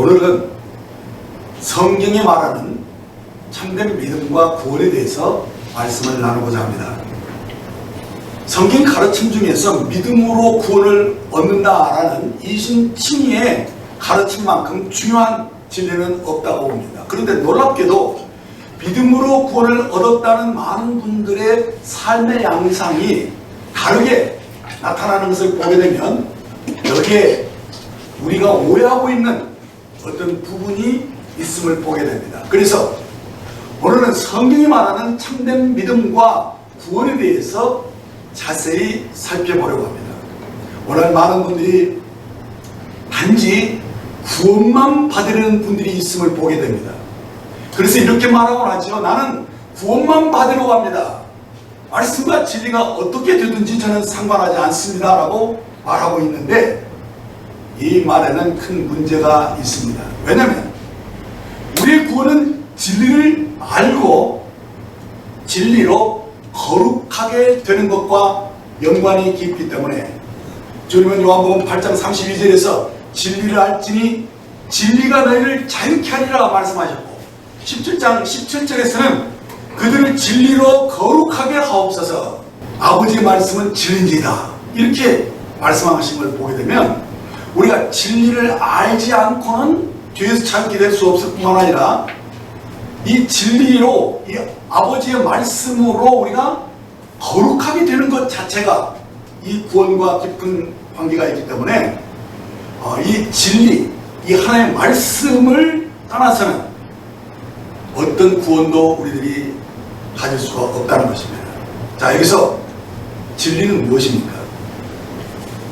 오늘은 성경이 말하는 참된 믿음과 구원에 대해서 말씀을 나누고자 합니다. 성경 가르침 중에서 믿음으로 구원을 얻는다라는 이신칭의의 가르침만큼 중요한 진리는 없다고 봅니다. 그런데 놀랍게도 믿음으로 구원을 얻었다는 많은 분들의 삶의 양상이 다르게 나타나는 것을 보게 되면 여기에 우리가 오해하고 있는 어떤 부분이 있음을 보게 됩니다. 그래서 오늘은 성경이 말하는 참된 믿음과 구원에 대해서 자세히 살펴보려고 합니다. 오늘 많은 분들이 단지 구원만 받으려는 분들이 있음을 보게 됩니다. 그래서 이렇게 말하고 나죠. 나는 구원만 받으려고 합니다. 말씀과 진리가 어떻게 되든지 저는 상관하지 않습니다 라고 말하고 있는데 이 말에는 큰 문제가 있습니다. 왜냐하면 우리의 구원은 진리를 알고 진리로 거룩하게 되는 것과 연관이 깊기 때문에 주님은 요한복음 8장 32절에서 진리를 알지니 진리가 너희를 자유케 하리라 말씀하셨고 17장 17절에서는 그들을 진리로 거룩하게 하옵소서 아버지의 말씀은 진리이다 이렇게 말씀하신 걸 보게 되면 우리가 진리를 알지 않고는 죄에서 자유케 될 수 없을 뿐만 아니라 이 진리로 이 아버지의 말씀으로 우리가 거룩하게 되는 것 자체가 이 구원과 깊은 관계가 있기 때문에 이 진리, 이 하나님의 말씀을 떠나서는 어떤 구원도 우리들이 가질 수가 없다는 것입니다. 자, 여기서 진리는 무엇입니까?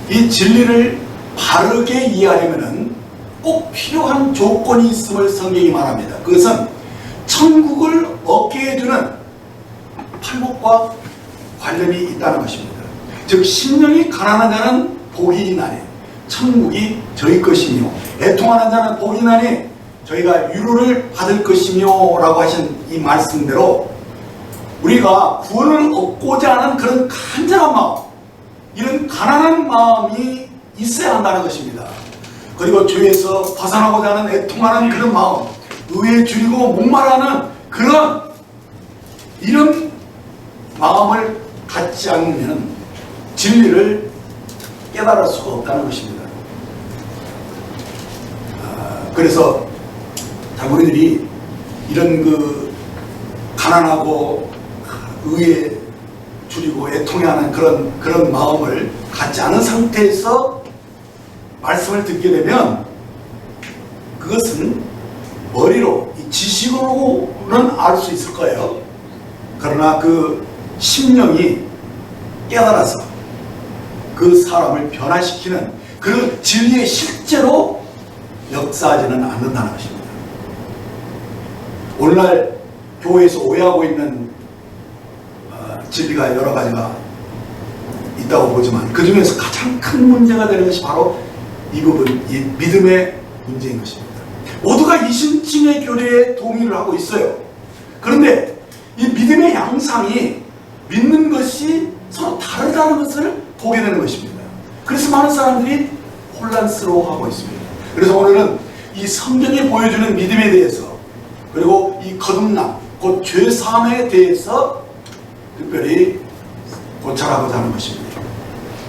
이 진리를 바르게 이해하려면 꼭 필요한 조건이 있음을 성경이 말합니다. 그것은 천국을 얻게 해주는 팔복과 관련이 있다는 것입니다. 즉 심령이 가난한 자는 복이 나니 천국이 저희 것이며 애통하는 자는 복이 나니 저희가 위로를 받을 것이며 라고 하신 이 말씀대로 우리가 구원을 얻고자 하는 그런 간절한 마음, 이런 가난한 마음이 있어야 한다는 것입니다. 그리고 죄에서 벗어나고자 하는 애통하는 그런 마음, 의에 줄이고 목말라는 이런 마음을 갖지 않으면 진리를 깨달을 수가 없다는 것입니다. 그래서 우리들이 이런 가난하고 의에 줄이고 애통해하는 그런 마음을 갖지 않은 상태에서 말씀을 듣게 되면 그것은 머리로 지식으로는 알 수 있을 거예요. 그러나 그 심령이 깨달아서 그 사람을 변화시키는 그 진리에 실제로 역사하지는 않는다는 것입니다. 오늘날 교회에서 오해하고 있는 진리가 여러 가지가 있다고 보지만 그 중에서 가장 큰 문제가 되는 것이 바로 이 부분, 이 믿음의 문제인 것입니다. 모두가 이신칭의 교리에 동의를 하고 있어요. 그런데 이 믿음의 양상이 믿는 것이 서로 다르다는 것을 보게 되는 것입니다. 그래서 많은 사람들이 혼란스러워하고 있습니다. 그래서 오늘은 이 성경이 보여주는 믿음에 대해서 그리고 이 거듭남, 곧 죄사함에 대해서 특별히 고찰하고자 하는 것입니다.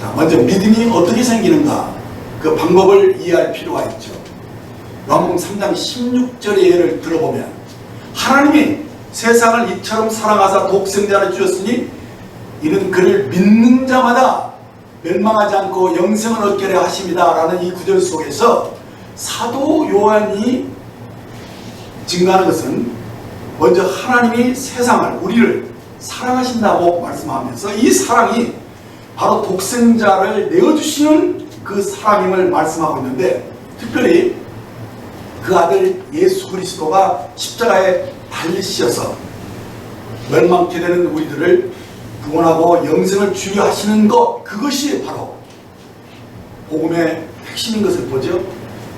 자, 먼저 믿음이 어떻게 생기는가 그 방법을 이해할 필요가 있죠. 요한복음 3장 16절의 예를 들어보면 하나님이 세상을 이처럼 사랑하사 독생자를 주셨으니 이는 그를 믿는 자마다 멸망하지 않고 영생을 얻게 하려 하심이다 라는 이 구절 속에서 사도 요한이 증거하는 것은 먼저 하나님이 세상을 우리를 사랑하신다고 말씀하면서 이 사랑이 바로 독생자를 내어주시는 그 사랑임을 말씀하고 있는데 특별히 그 아들 예수 그리스도가 십자가에 달리셔서 멸망케 되는 우리들을 구원하고 영생을 주게 하시는 것, 그것이 바로 복음의 핵심인 것을 보죠.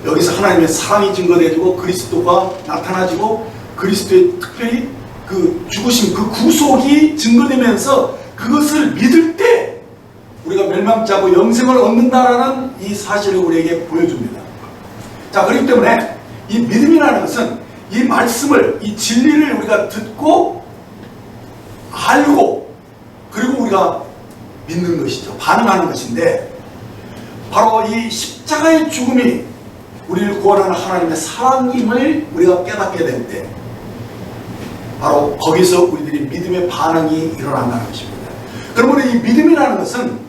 여기서 하나님의 사랑이 증거되고 그리스도가 나타나지고 그리스도의 특별히 그 죽으심, 그 구속이 증거되면서 그것을 믿을 때 우리가 멸망치 않고 영생을 얻는다라는 이 사실을 우리에게 보여줍니다. 자, 그렇기 때문에 이 믿음이라는 것은 이 말씀을, 이 진리를 우리가 듣고 알고 그리고 우리가 믿는 것이죠. 반응하는 것인데, 바로 이 십자가의 죽음이 우리를 구원하는 하나님의 사랑임을 우리가 깨닫게 될 때, 바로 거기서 우리들이 믿음의 반응이 일어난다는 것입니다. 그러므로 이 믿음이라는 것은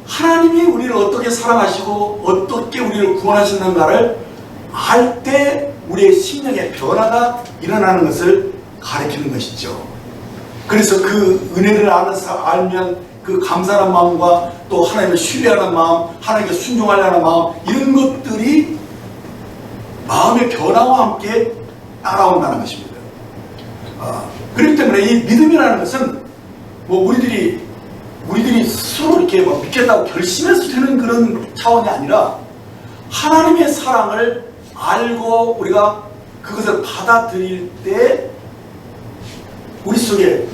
하나님이 우리를 어떻게 사랑하시고 어떻게 우리를 구원하시는가를 알 때 우리의 심령의 변화가 일어나는 것을 가리키는 것이죠. 그래서 그 은혜를 알면 그 감사하는 마음과 또 하나님을 신뢰하는 마음, 하나님께 순종하려는 마음, 이런 것들이 마음의 변화와 함께 따라온다는 것입니다. 그렇기 때문에 이 믿음이라는 것은 뭐 우리들이 스스로 이렇게 뭐 믿겠다고 결심해서 되는 그런 차원이 아니라 하나님의 사랑을 알고 우리가 그것을 받아들일 때 우리 속에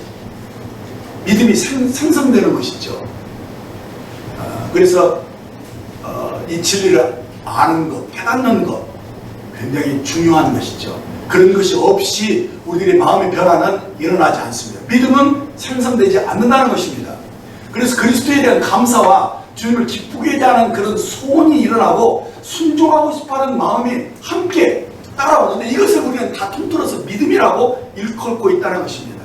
믿음이 생성되는 것이죠. 그래서 이 진리를 아는 것, 깨닫는 것 굉장히 중요한 것이죠. 그런 것이 없이 우리들의 마음의 변화는 일어나지 않습니다. 믿음은 생성되지 않는다는 것입니다. 그래서 그리스도에 대한 감사와 주님을 기쁘게 대하는 그런 소원이 일어나고 순종하고 싶어하는 마음이 함께 따라오는데, 이것을 우리는 다 통틀어서 믿음이라고 일컬고 있다는 것입니다.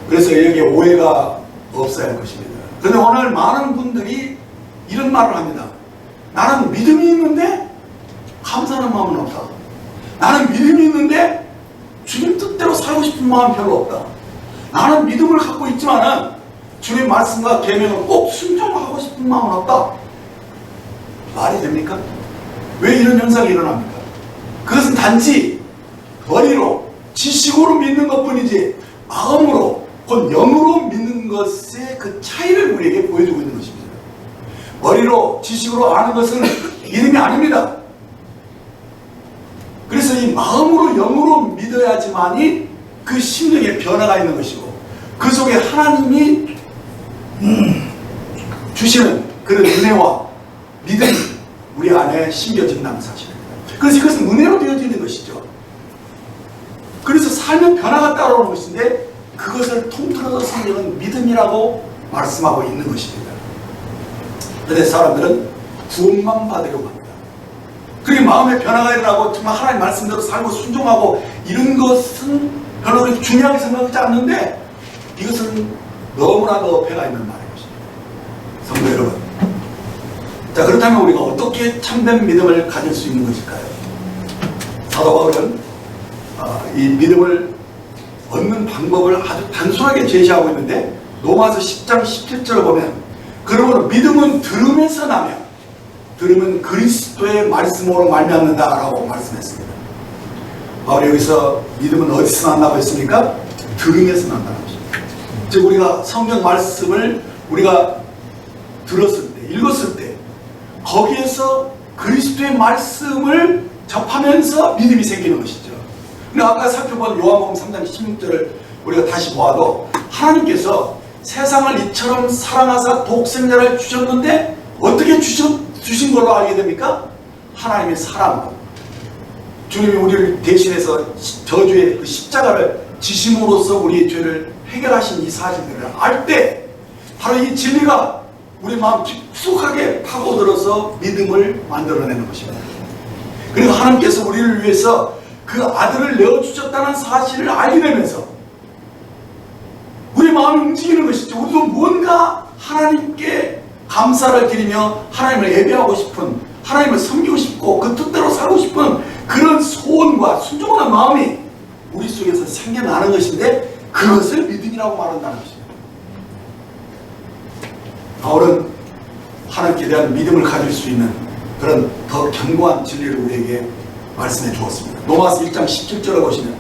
그래서 여기에 오해가 없어야 할 것입니다. 그런데 오늘 많은 분들이 이런 말을 합니다. 나는 믿음이 있는데 감사하는 마음은 없다. 나는 믿음이 있는데 주님 뜻대로 살고 싶은 마음이 별로 없다. 나는 믿음을 갖고 있지만은 주님 말씀과 계명을 꼭 순종하고 싶은 마음은 없다. 말이 됩니까? 왜 이런 현상이 일어납니까? 그것은 단지 머리로 지식으로 믿는 것뿐이지 마음으로 곧 영으로 믿는 것의 그 차이를 우리에게 보여주고 있는 것입니다. 머리로 지식으로 아는 것은 믿음이 아닙니다. 그래서 이 마음으로 영으로 믿어야지만이 그 심령의 변화가 있는 것이고 그 속에 하나님이 주시는 그런 은혜와 믿음이 우리 안에 심겨진다는 사실입니다. 그래서 이것은 은혜로 되어지는 것이죠. 그래서 삶의 변화가 따라오는 것인데 그것을 통틀어서 성경은 믿음이라고 말씀하고 있는 것입니다. 그런데 사람들은 구원만 받으려고 합니다. 그게 마음의 변화가 일어나고 정말 하나님 말씀대로 살고 순종하고 이런 것은 별로 그렇게 중요하게 생각하지 않는데 이것은 너무나도 배가 있는 말인 것입니다. 성도 여러분, 자, 그렇다면 우리가 어떻게 참된 믿음을 가질 수 있는 것일까요? 사도 바울은 이 믿음을 얻는 방법을 아주 단순하게 제시하고 있는데 로마서 10장 17절을 보면 그러므로 믿음은 들음에서 나며 들으면 그리스도의 말씀으로 말미암는다라고 말씀했습니다. 바울이 여기서 믿음은 어디서 난다고 했습니까? 들음에서 난다는 것입니다. 즉 우리가 성경 말씀을 우리가 들었을 때, 읽었을 때 거기에서 그리스도의 말씀을 접하면서 믿음이 생기는 것이죠. 근데 아까 살펴본 요한복음 3장 16절을 우리가 다시 보아도 하나님께서 세상을 이처럼 사랑하사 독생자를 주셨는데 어떻게 주신 걸로 알게 됩니까? 하나님의 사랑으로. 주님이 우리를 대신해서 저주의 그 십자가를 지심으로써 우리의 죄를 해결하신 이 사실들을 알 때 바로 이 진리가 우리 마음 깊숙하게 파고들어서 믿음을 만들어내는 것입니다. 그리고 하나님께서 우리를 위해서 그 아들을 내어주셨다는 사실을 알게 되면서 우리 마음이 움직이는 것이죠. 우리도 뭔가 하나님께 감사를 드리며 하나님을 예배하고 싶은, 하나님을 섬기고 싶고 그 뜻대로 살고 싶은 그런 소원과 순종하는 마음이 우리 속에서 생겨나는 것인데 그것을 믿음이라고 말한다는 것입니다. 바울은 하나님께 대한 믿음을 가질 수 있는 그런 더 견고한 진리를 우리에게 말씀해 주었습니다. 로마서 1장 17절을 보시면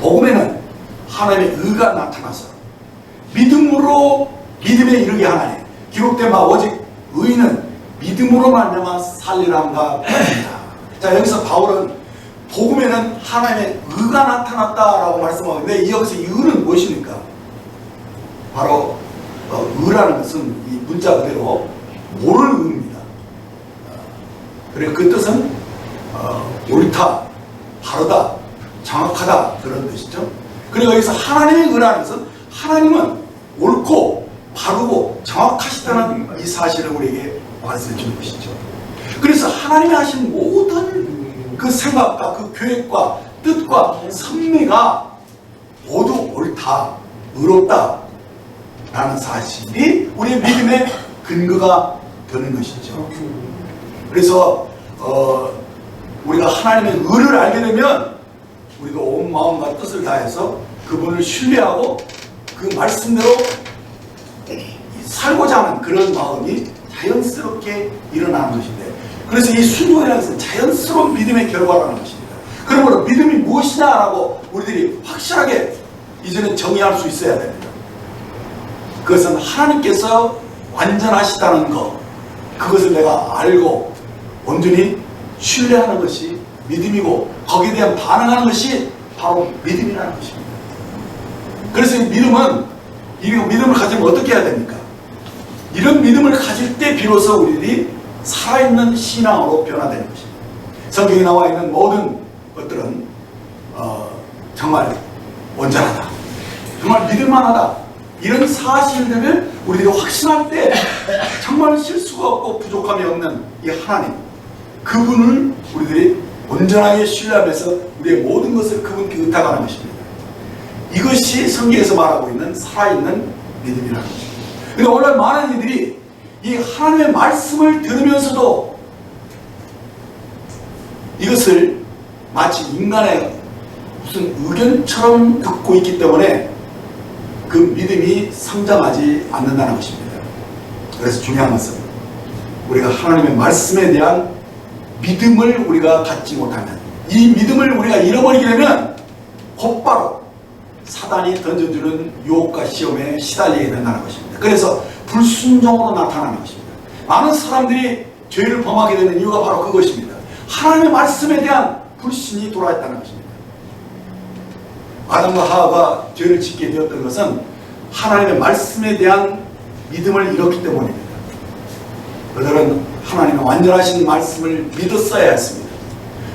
복음에는 하나님의 의가 나타나서 믿음으로 믿음에 이르게 하나니 기록된 바 오직 의인은 믿음으로 말미암아 살리라함과 같습니다. 자, 여기서 바울은 복음에는 하나님의 의가 나타났다라고 말씀하는데 여기서 이 의는 무엇입니까? 바로 의라는 것은 이 문자 그대로 모를 의입니다. 그리고 그 뜻은 옳다, 바르다, 정확하다 그런 뜻이죠. 그리고 여기서 하나님의 의라는 것은 하나님은 옳고 바르고 정확하시다는 이 사실을 우리에게 말씀해 주는 것이죠. 그래서 하나님이 하신 모든 그 생각과 그 계획과 뜻과 섭리가 모두 옳다, 의롭다 라는 사실이 우리의 믿음의 근거가 되는 것이죠. 그래서 우리가 하나님의 의를 알게 되면 우리가 온 마음과 뜻을 다해서 그분을 신뢰하고 그 말씀대로 살고자 하는 그런 마음이 자연스럽게 일어나는 것인데, 그래서 이 순종이라는 것은 자연스러운 믿음의 결과라는 것입니다. 그러므로 믿음이 무엇이냐라고 우리들이 확실하게 이제는 정의할 수 있어야 됩니다. 그것은 하나님께서 완전하시다는 것, 그것을 내가 알고 온전히 신뢰하는 것이 믿음이고, 거기에 대한 반응하는 것이 바로 믿음이라는 것입니다. 그래서 이 믿음을 가지면 어떻게 해야 됩니까? 이런 믿음을 가질 때 비로소 우리들이 살아있는 신앙으로 변화되는 것입니다. 성경에 나와 있는 모든 것들은 정말 온전하다, 정말 믿을만하다, 이런 사실들을 우리들이 확신할 때 정말 실수가 없고 부족함이 없는 이 하나님, 그분을 우리들이 온전하게 신뢰하면서 우리의 모든 것을 그분께 의탁하는 것입니다. 이것이 성경에서 말하고 있는 살아있는 믿음이라는 것입니다. 그런데 오늘 많은 이들이 이 하나님의 말씀을 들으면서도 이것을 마치 인간의 무슨 의견처럼 듣고 있기 때문에 그 믿음이 성장하지 않는다는 것입니다. 그래서 중요한 것은 우리가 하나님의 말씀에 대한 믿음을 우리가 갖지 못하면, 이 믿음을 우리가 잃어버리게 되면 곧바로 사단이 던져주는 유혹과 시험에 시달리게 된다는 것입니다. 그래서 불순종으로 나타나는 것입니다. 많은 사람들이 죄를 범하게 되는 이유가 바로 그것입니다. 하나님의 말씀에 대한 불신이 돌아있다는 것입니다. 아담과 하와가 죄를 짓게 되었던 것은 하나님의 말씀에 대한 믿음을 잃었기 때문입니다. 그들은 하나님의 완전하신 말씀을 믿었어야 했습니다.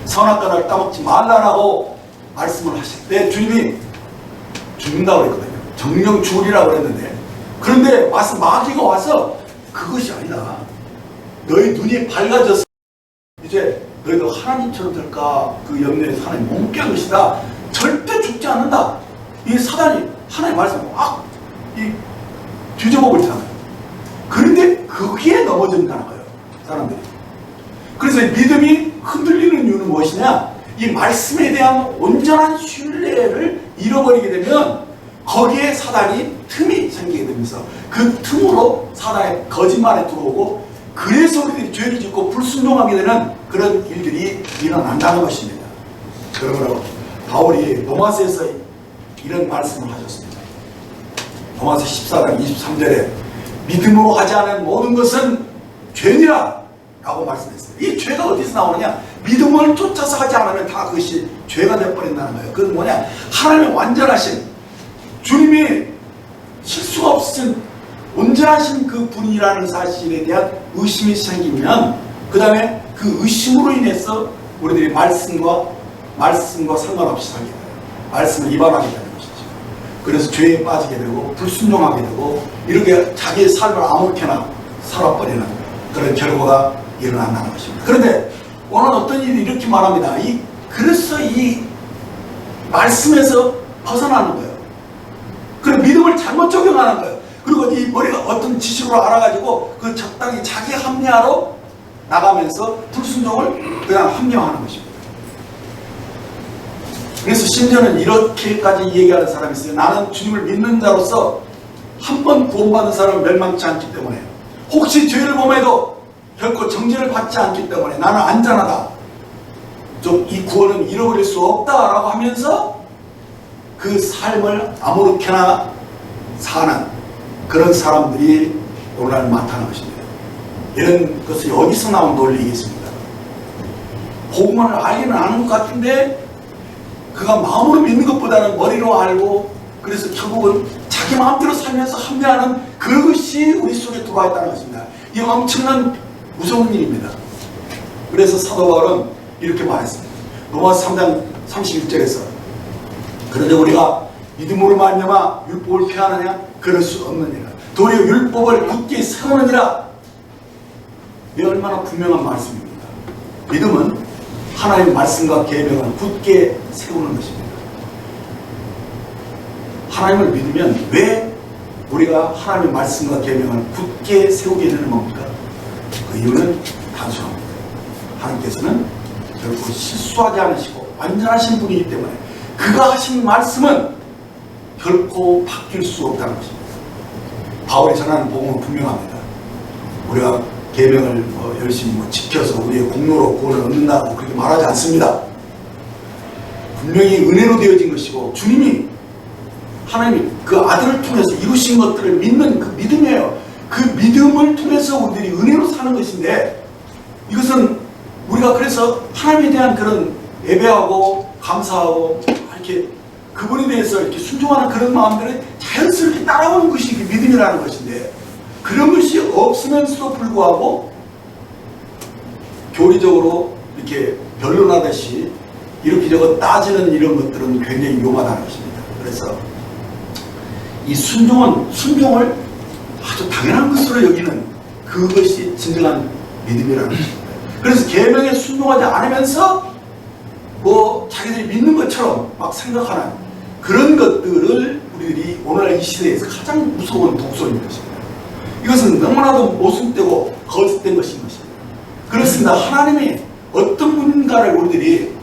선악과를 따먹지 말라라고 말씀을 하실 때 주님이 죽는다고 그랬거든요. 정령 죽으리라고 그랬는데, 그런데 마귀가 와서 그것이 아니다, 너희 눈이 밝아져서 이제 너희도 하나님처럼 될까 그 염려에서 하나님 못 깨는 것이다, 절대 죽지 않는다, 이 사단이 하나님의 말씀을 막 뒤집어버리잖아요. 그런데 거기에 넘어진다는 거예요, 사람들이. 그래서 믿음이 흔들리는 이유는 무엇이냐? 이 말씀에 대한 온전한 신뢰를 잃어버리게 되면 거기에 사단이 틈이 생기게 되면서 그 틈으로 사단의 거짓말에 들어오고, 그래서 우리들이 죄를 짓고 불순종하게 되는 그런 일들이 일어난다는 것입니다. 그러므로 바울이 로마서에서 이런 말씀을 하셨습니다. 로마서 14장 23절에 믿음으로 하지 않은 모든 것은 죄니라 라고 말씀했어요. 이 죄가 어디서 나오느냐? 믿음을 쫓아서 하지 않으면 다 그것이 죄가 되어버린다는 거예요. 그건 뭐냐? 하나님의 완전하신, 주님이 실수가 없으신 온전하신 그 분이라는 사실에 대한 의심이 생기면 그 다음에 그 의심으로 인해서 우리들이 말씀과 상관없이 살게 돼요. 말씀을 위반하게 되는 것이죠. 그래서 죄에 빠지게 되고 불순종하게 되고 이렇게 자기의 삶을 아무렇게나 살아버리는 그런 결과가 일어난다는 것입니다. 그런데 오늘 어떤 일이 이렇게 말합니다. 그래서 이 말씀에서 벗어나는 거예요. 그리고 믿음을 잘못 적용하는 거예요. 그리고 이 머리가 어떤 지식으로 알아가지고 그 적당히 자기 합리화로 나가면서 불순종을 그냥 합리화하는 것입니다. 그래서 심지어는 이렇게까지 얘기하는 사람이 있어요. 나는 주님을 믿는 자로서 한 번 구원받은 사람은 멸망치 않기 때문에, 혹시 죄를 범해도 결코 정죄를 받지 않기 때문에 나는 안전하다, 이 구원은 잃어버릴 수 없다라고 하면서 그 삶을 아무렇게나 사는 그런 사람들이 오늘 나타나는 것입니다. 이런 것이 어디서 나온 논리이겠습니까? 복음을 알기는 아는 것 같은데 그가 마음으로 믿는 것보다는 머리로 알고, 그래서 결국은 자기 마음대로 살면서 합리화하는 그것이 우리 속에 들어와 있다는 것입니다. 이 엄청난 무서운 일입니다. 그래서 사도 바울은 이렇게 말했습니다. 로마서 3장 31절에서 그런데 우리가 믿음으로 말미암아 율법을 폐하느냐? 그럴 수 없느니라. 도리어 율법을 굳게 세우느니라. 이 얼마나 분명한 말씀입니다. 믿음은 하나님의 말씀과 계명을 굳게 세우는 것입니다. 하나님을 믿으면 왜 우리가 하나님의 말씀과 계명을 굳게 세우게 되는 겁니까? 그 이유는 단순합니다. 하나님께서는 결코 실수하지 않으시고 완전하신 분이기 때문에 그가 하신 말씀은 결코 바뀔 수 없다는 것입니다. 바울이 전하는 복음은 분명합니다. 우리가 계명을 열심히 지켜서 우리의 공로로 구원을 얻는다고 그렇게 말하지 않습니다. 분명히 은혜로 되어진 것이고 주님이 하나님이 그 아들을 통해서 이루신 것들을 믿는 그 믿음이에요. 그 믿음을 통해서 우리들이 은혜로 사는 것인데 이것은 우리가 그래서 하나님에 대한 그런 예배하고 감사하고 이렇게 그분에 대해서 이렇게 순종하는 그런 마음들을 자연스럽게 따라오는 것이 믿음이라는 것인데 그런 것이 없으면서도 불구하고 교리적으로 이렇게 변론하듯이 이렇게 저거 따지는 이런 것들은 굉장히 위험하다는 것입니다. 그래서 이 순종을 아주 당연한 것으로 여기는 그것이 진정한 믿음이라는 것입니다. 그래서 계명에 순종하지 않으면서 자기들이 믿는 것처럼 막 생각하는 그런 것들을 우리들이 오늘날 이 시대에서 가장 무서운 독소인 것입니다. 이것은 너무나도 모순되고 거짓된 것인 것입니다. 그렇습니다. 하나님이 어떤 분인가를 우리들이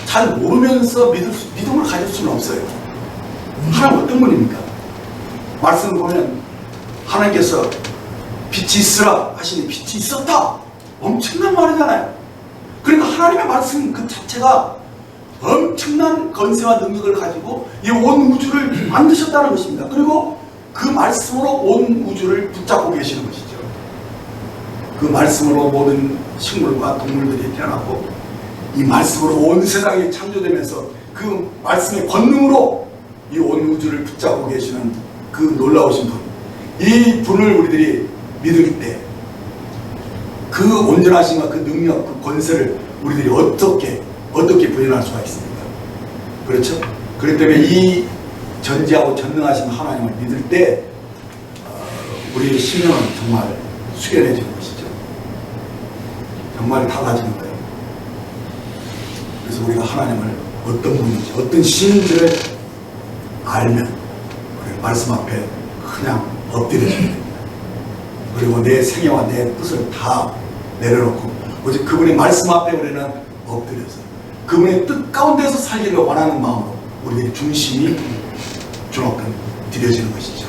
잘 모르면서 믿음을 가질 수는 없어요. 하나님 어떤 분입니까? 말씀을 보면 하나님께서 빛이 있으라 하시니 빛이 있었다. 엄청난 말이잖아요. 그러니까 하나님의 말씀 그 자체가 엄청난 건세와 능력을 가지고 이 온 우주를 만드셨다는 것입니다. 그리고 그 말씀으로 온 우주를 붙잡고 계시는 것이죠. 그 말씀으로 모든 식물과 동물들이 태어났고 이 말씀으로 온 세상이 창조되면서 그 말씀의 권능으로 이 온 우주를 붙잡고 계시는 그 놀라우신 분, 이 분을 우리들이 믿을 때 그 온전하심과 그 능력, 그 권세를 우리들이 어떻게 부인할 수가 있습니까? 그렇죠? 그렇기 때문에 이 전지하고 전능하신 하나님을 믿을 때 우리의 심령은 정말 수련해지는 것이죠. 정말 달라지는 거예요. 그래서 우리가 하나님을 어떤 분인지 어떤 신인지를 알면 우리 말씀 앞에 그냥 엎드려져야 됩니다. 그리고 내 생애와 내 뜻을 다 내려놓고 오직 그분의 말씀 앞에 우리는 엎드려서 그분의 뜻 가운데서 살기를 원하는 마음으로 우리의 중심이 주먹든 들여지는 것이죠.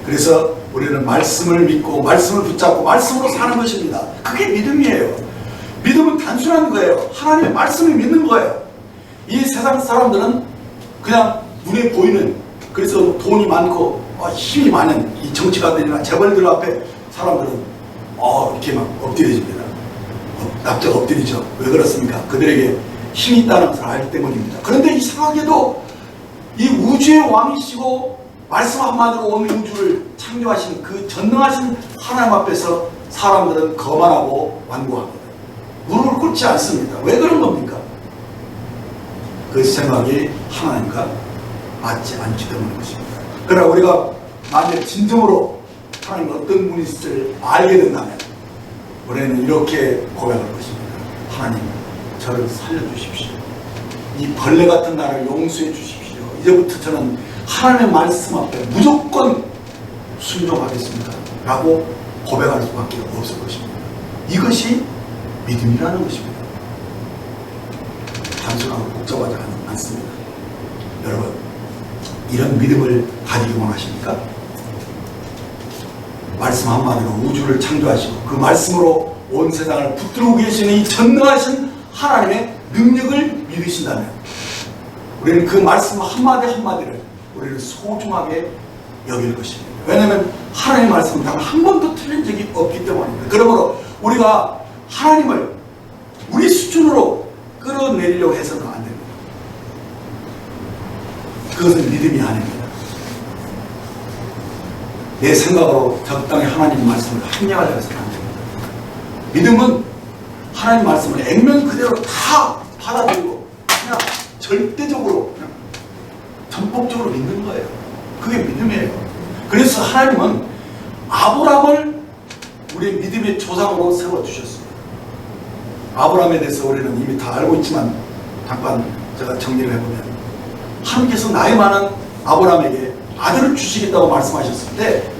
그래서 우리는 말씀을 믿고 말씀을 붙잡고 말씀으로 사는 것입니다. 그게 믿음이에요. 믿음은 단순한 거예요. 하나님의 말씀을 믿는 거예요. 이 세상 사람들은 그냥 눈에 보이는, 그래서 돈이 많고 힘이 많은 이 정치가들이나 재벌들 앞에 사람들은 이렇게 막 엎드려집니다. 납작 엎드리죠. 왜 그렇습니까? 그들에게 힘이 있다는 것을 알기 때문입니다. 그런데 이상하게도 이 우주의 왕이시고 말씀 한마디로 온 우주를 창조하신 그 전능하신 하나님 앞에서 사람들은 거만하고 완고합니다. 무릎을 꿇지 않습니다. 왜 그런 겁니까? 그 생각이 하나님과 맞지 않기 때문인 것입니다. 그러나 우리가 만약 진정으로 하나님 어떤 분이실지를 알게 된다면 우리는 이렇게 고백할 것입니다. 하나님, 저를 살려주십시오. 이 벌레 같은 나를 용서해 주십시오. 이제부터 저는 하나님의 말씀 앞에 무조건 순종하겠습니다. 라고 고백할 수밖에 없을 것입니다. 이것이 믿음이라는 것입니다. 단순하고 복잡하지 않습니다. 여러분, 이런 믿음을 가지기 원하십니까? 말씀 한마디로 우주를 창조하시고 그 말씀으로 온 세상을 붙들고 계시는 이 전능하신 하나님의 능력을 믿으신다면 우리는 그 말씀 한마디 한마디를 우리는 소중하게 여길 것입니다. 왜냐하면 하나님의 말씀은 단 한 번도 틀린 적이 없기 때문입니다. 그러므로 우리가 하나님을 우리 수준으로 끌어내리려고 해서는 안 됩니다. 그것은 믿음이 아닙니다. 내 생각으로 적당히 하나님 말씀을 합리화하려고 해서는 안 됩니다. 믿음은 하나님 말씀을 액면 그대로 다 받아들이고 그냥 절대적으로 그냥 전폭적으로 믿는 거예요. 그게 믿음이에요. 그래서 하나님은 아브라함을 우리의 믿음의 조상으로 세워주셨습니다. 아브라함에 대해서 우리는 이미 다 알고 있지만 잠깐 제가 정리를 해보면, 하나님께서 나이 많은 아브라함에게 아들을 주시겠다고 말씀하셨을 때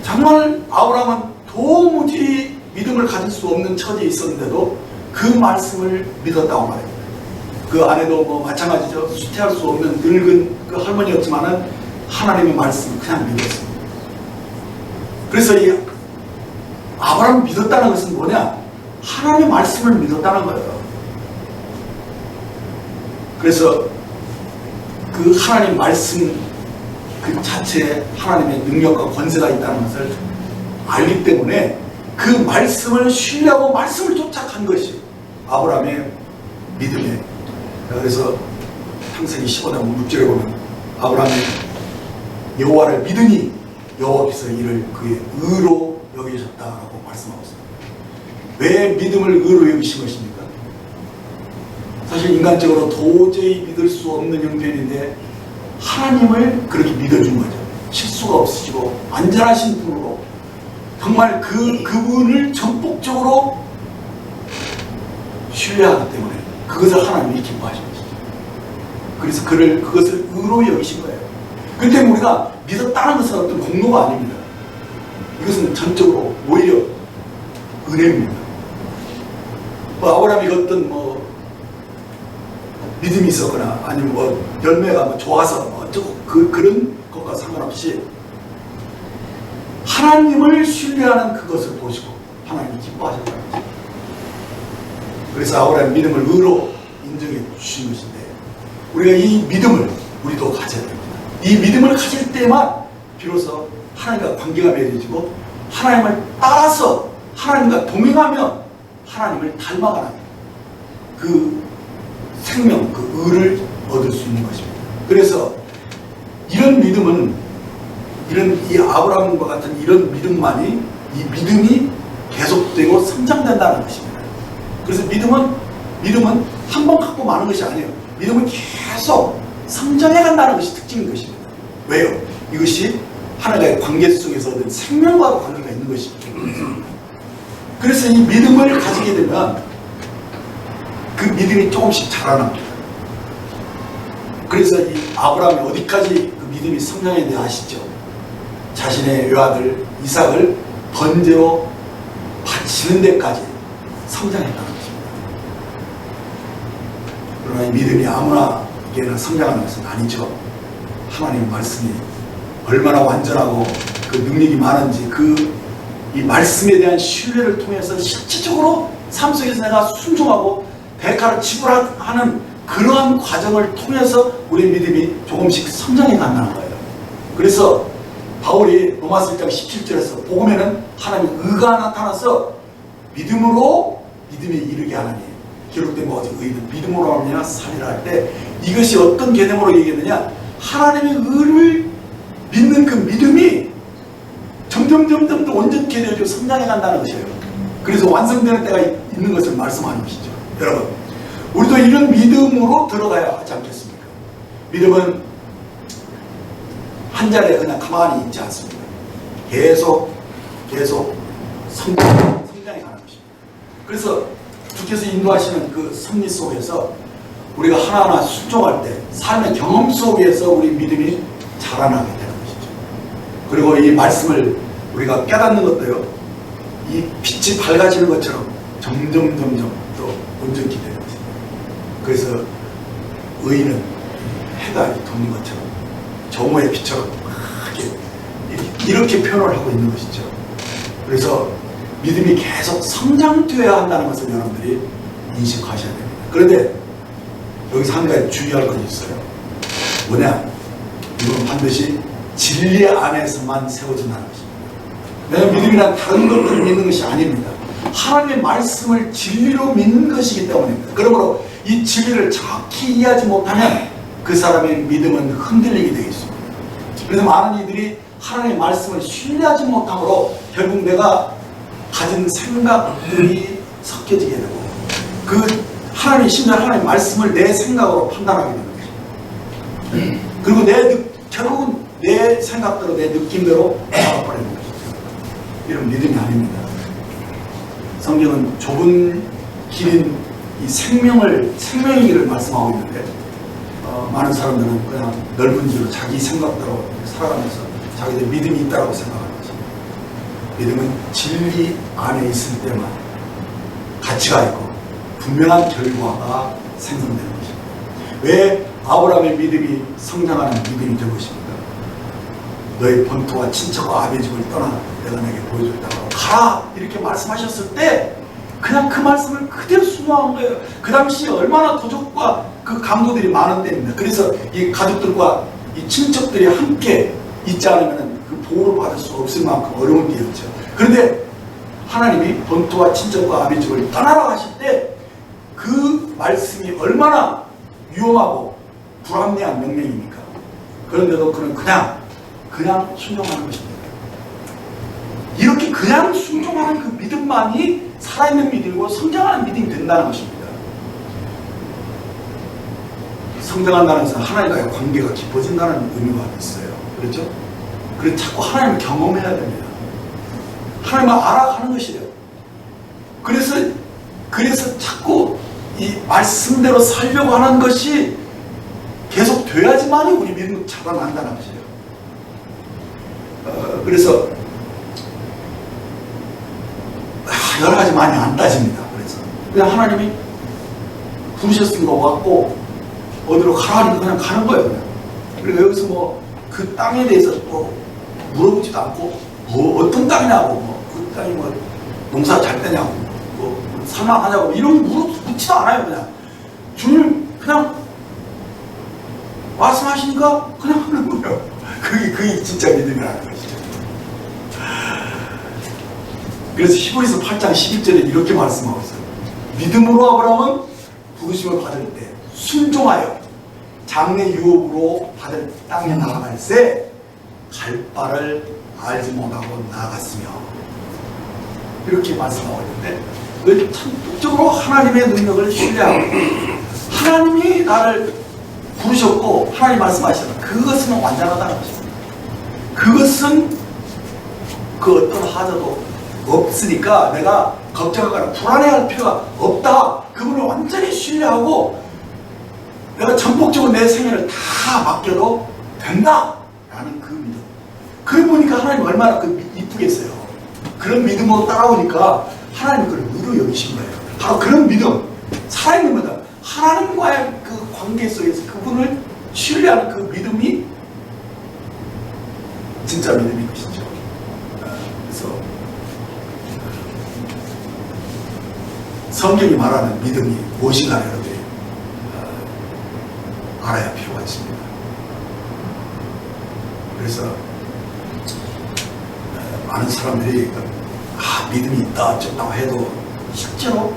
정말 아브라함은 도무지 믿음을 가질 수 없는 처지에 있었는데도 그 말씀을 믿었다고 말합니다. 그 아내도 뭐 마찬가지죠. 수태할 수 없는 늙은 그 할머니였지만은 하나님의 말씀을 그냥 믿었습니다. 그래서 이 아브라함을 믿었다는 것은 뭐냐? 하나님의 말씀을 믿었다는 거예요. 그래서 그 하나님 말씀 그 자체에 하나님의 능력과 권세가 있다는 것을 알기 때문에 그 말씀을 신뢰하고 말씀을 쫓아간 것이 아브라함의 믿음이에요. 그래서 창세기 15장 6절에 보면 아브라함이 여호와를 믿으니 여호와께서 이를 그의 의로 여기셨다라고 말씀하고 있습니다. 왜 믿음을 의로 여기신 것입니까? 사실 인간적으로 도저히 믿을 수 없는 형편인데 하나님을 그렇게 믿어준 거죠. 실수가 없으시고 안전하신 분으로 정말 그분을 전폭적으로 신뢰하기 때문에 그것을 하나님이 기뻐하신 것이죠. 그래서 그것을 의로 여기신 거예요. 그렇기 때문에 우리가 믿었다는 것은 어떤 공로가 아닙니다. 이것은 전적으로 오히려 은혜입니다. 아브라함이 어떤 믿음이 있었거나 아니면 열매가 좋아서 어쩌고 그런 것과 상관없이 하나님을 신뢰하는 그것을 보시고 하나님이 기뻐하셨다는 거죠. 그래서 아브라함의 믿음을 의로 인정해 주신 것인데, 우리가 이 믿음을 우리도 가져야 됩니다. 이 믿음을 가질 때만 비로소 하나님과 관계가 맺어지고 하나님을 따라서 하나님과 동행하며 하나님을 닮아가는 그 생명, 그 의를 얻을 수 있는 것입니다. 그래서 이런 믿음은, 이 아브라함과 같은 이런 믿음만이, 이 믿음이 계속되고 성장된다는 것입니다. 그래서 믿음은 한 번 갖고 마는 것이 아니에요. 믿음은 계속 성장해 간다는 것이 특징인 것입니다. 왜요? 이것이 하나님과의 관계 속에서 얻은 생명과 관계가 있는 것입니다. 그래서 이 믿음을 가지게 되면 그 믿음이 조금씩 자라납니다. 그래서 이 아브라함이 어디까지 그 믿음이 성장했는지 아시죠? 자신의 외아들 이삭을 번제로 바치는 데까지 성장했다는 것입니다. 그러나 이 믿음이 아무나게나 성장하는 것은 아니죠. 하나님의 말씀이 얼마나 완전하고 그 능력이 많은지 이 말씀에 대한 신뢰를 통해서 실질적으로 삶 속에서 내가 순종하고 대가를 지불하는 그러한 과정을 통해서 우리 믿음이 조금씩 성장해 간다는 거예요. 그래서 바울이 로마서 1장 17절에서 복음에는 하나님의 의가 나타나서 믿음으로 믿음에 이르게 하나니 기록된 바 오직 의는 믿음으로 하느냐 살리라 할 때 이것이 어떤 개념으로 얘기했느냐, 하나님의 의를 믿는 그 믿음이 점점 더 온전케 되어지고 성장해 간다는 것이에요. 그래서 완성되는 때가 있는 것을 말씀하는 것이죠. 여러분, 우리도 이런 믿음으로 들어가야 하지 않겠습니까? 믿음은 한 자리에 그냥 가만히 있지 않습니다. 계속 성장해 가는 것입니다. 그래서 주께서 인도하시는 그 섭리 속에서 우리가 하나하나 순종할 때 삶의 경험 속에서 우리 믿음이 자라나게 되는 것이죠. 그리고 이 말씀을 우리가 깨닫는 것도요, 이 빛이 밝아지는 것처럼 점점 또 온전히 되는 것입니다. 그래서 의인은 해가 도는 것처럼 정오의 빛처럼 이렇게 표현을 하고 있는 것이죠. 그래서 믿음이 계속 성장되어야 한다는 것을 여러분들이 인식하셔야 됩니다. 그런데 여기서 한 가지 주의할 것이 있어요. 뭐냐? 이건 반드시 진리 안에서만 세워진다는 것입니다. 왜냐하면 믿음이란 다른 것들을 믿는 것이 아닙니다. 하나님의 말씀을 진리로 믿는 것이기 때문입니다. 그러므로 이 진리를 정확히 이해하지 못하면 그 사람의 믿음은 흔들리게 되어 있습니다. 그래서 많은 이들이 하나님의 말씀을 신뢰하지 못함으로 결국 내가 가진 생각들이 섞여지게 되고 그 하나님, 심지어 하나님 말씀을 내 생각으로 판단하게 되는 것입니다. 그리고 결국은 내 생각대로, 내 느낌대로 살아버리는 것입니다. 이런 믿음이 아닙니다. 성경은 좁은 길인 이 생명의 길을 말씀하고 있는데, 많은 사람들은 그냥 넓은 길로 자기 생각대로 살아가면서 자기들 믿음이 있다고 생각하는 것입니다. 믿음은 진리 안에 있을 때만 가치가 있고 분명한 결과가 생성되는 것입니다. 왜 아브라함의 믿음이 성장하는 믿음이 될 것입니까? 너의 본토와 친척과 아비 집을 떠나 내가 내게 보여줬다고 가라 이렇게 말씀하셨을 때 그냥 그 말씀을 그대로 순종한 거예요. 그 당시 얼마나 도적과 그 강도들이 많은 때입니다. 그래서 이 가족들과 이 친척들이 함께 있지 않으면 그 보호를 받을 수 없을 만큼 어려운 때였죠. 그런데 하나님이 본토와 친척과 아비 집을 떠나라 하실 때 그 말씀이 얼마나 위험하고 불합리한 명령입니까? 그런데도 그는 그냥 순종하는 것입니다. 이렇게 그냥 순종하는 그 믿음만이 살아있는 믿음이고 성장하는 믿음이 된다는 것입니다. 성장한다는 것은 하나님과의 관계가 깊어진다는 의미가 있어요. 그렇죠? 그래서 자꾸 하나님을 경험해야 됩니다. 하나님을 알아가는 것이에요. 그래서 자꾸 이 말씀대로 살려고 하는 것이 계속 돼야지만이 우리 믿음이 자라난다는 것이에요. 그래서 여러 가지 많이 안 따집니다. 그래서 그냥 하나님이 부르셨으니까 왔고 어디로 가라니 그냥 가는 거예요. 그냥. 그리고 여기서 뭐 그 땅에 대해서 뭐 물어보지도 않고 뭐 어떤 땅이냐고 그 땅이 뭐 농사 잘 되냐고 뭐 살만하냐고 이런 묻지도 않아요. 그냥 주님 그냥 말씀하시니까 그냥 하는 거예요. 그게 진짜 믿음이라는 것이죠. 그래서 히브리서 8장 11절에 이렇게 말씀하고 있어요. 믿음으로 아브라함은 부르심을 받을 때 순종하여 장래 유업으로 받을 땅에 나아갈새 갈 바를 알지 못하고 나아갔으며 이렇게 말씀하고 있는데 전적으로 하나님의 능력을 신뢰하고 하나님이 나를 부르셨고 하나님 말씀하시는 그것은 완전하다는 것입니다. 그것은 그 어떤 하자도 없으니까 내가 걱정하거나 불안해할 필요가 없다. 그분을 완전히 신뢰하고 내가 전폭적으로 내 생애를 다 맡겨도 된다 라는 그 믿음. 그래 보니까 하나님 얼마나 이쁘겠어요. 그런 믿음으로 따라오니까 하나님 그걸 의로 여기신 거예요. 바로 그런 믿음, 살아있는 믿음, 하나님과의 그 관계 속에서 그분을 신뢰하는 그 믿음이 진짜 믿음인 것이죠. 그래서 성경이 말하는 믿음이 무엇인가 여러분들이 알아야 필요가 있습니다. 그래서 많은 사람들이 믿음이 있다 어쩌다고 해도 실제로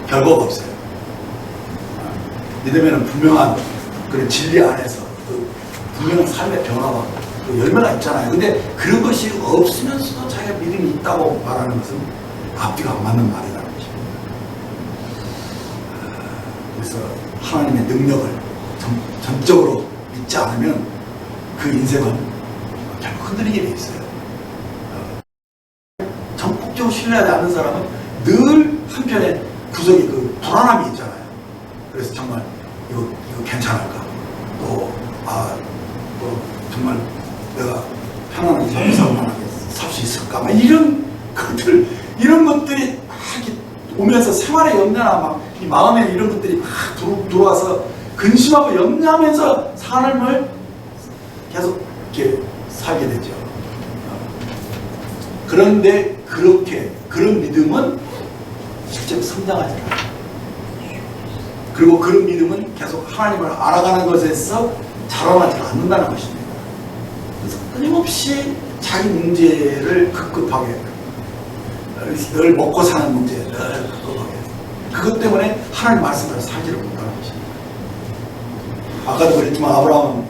결과가 없어요. 믿음에는 분명한 그런 진리 안에서 그 분명한 삶의 변화와 그 열매가 있잖아요. 근데 그런 것이 없으면서도 자기가 믿음이 있다고 말하는 것은 앞뒤가 안 맞는 말이라는 것입니다. 그래서 하나님의 능력을 전적으로 믿지 않으면 그 인생은 결국 흔들리게 돼 있어요. 전폭적으로 신뢰하지 않는 사람은 늘 한편에 구석에 그 불안함이 있잖아요. 그래서 정말 이거 괜찮을까? 또 정말 내가 편안하게 살만하게 살 수 있을까? 막 이런 것들이 이렇게 오면서 생활의 염려나 막 이 마음에 이런 것들이 막 들어와서 근심하고 염려하면서 삶을 계속 이렇게 살게 되죠. 그런데 그런 믿음은 실제로 성장하지 않아요. 그리고 그런 믿음은 계속 하나님을 알아가는 것에서 자라나지 않는다는 것입니다. 그래서 끊임없이 자기 문제를 급급하게 늘 먹고 사는 문제를 급급하게 그것 때문에 하나님 말씀대로 살지를 못하는 것입니다. 아까도 그랬지만 아브라함은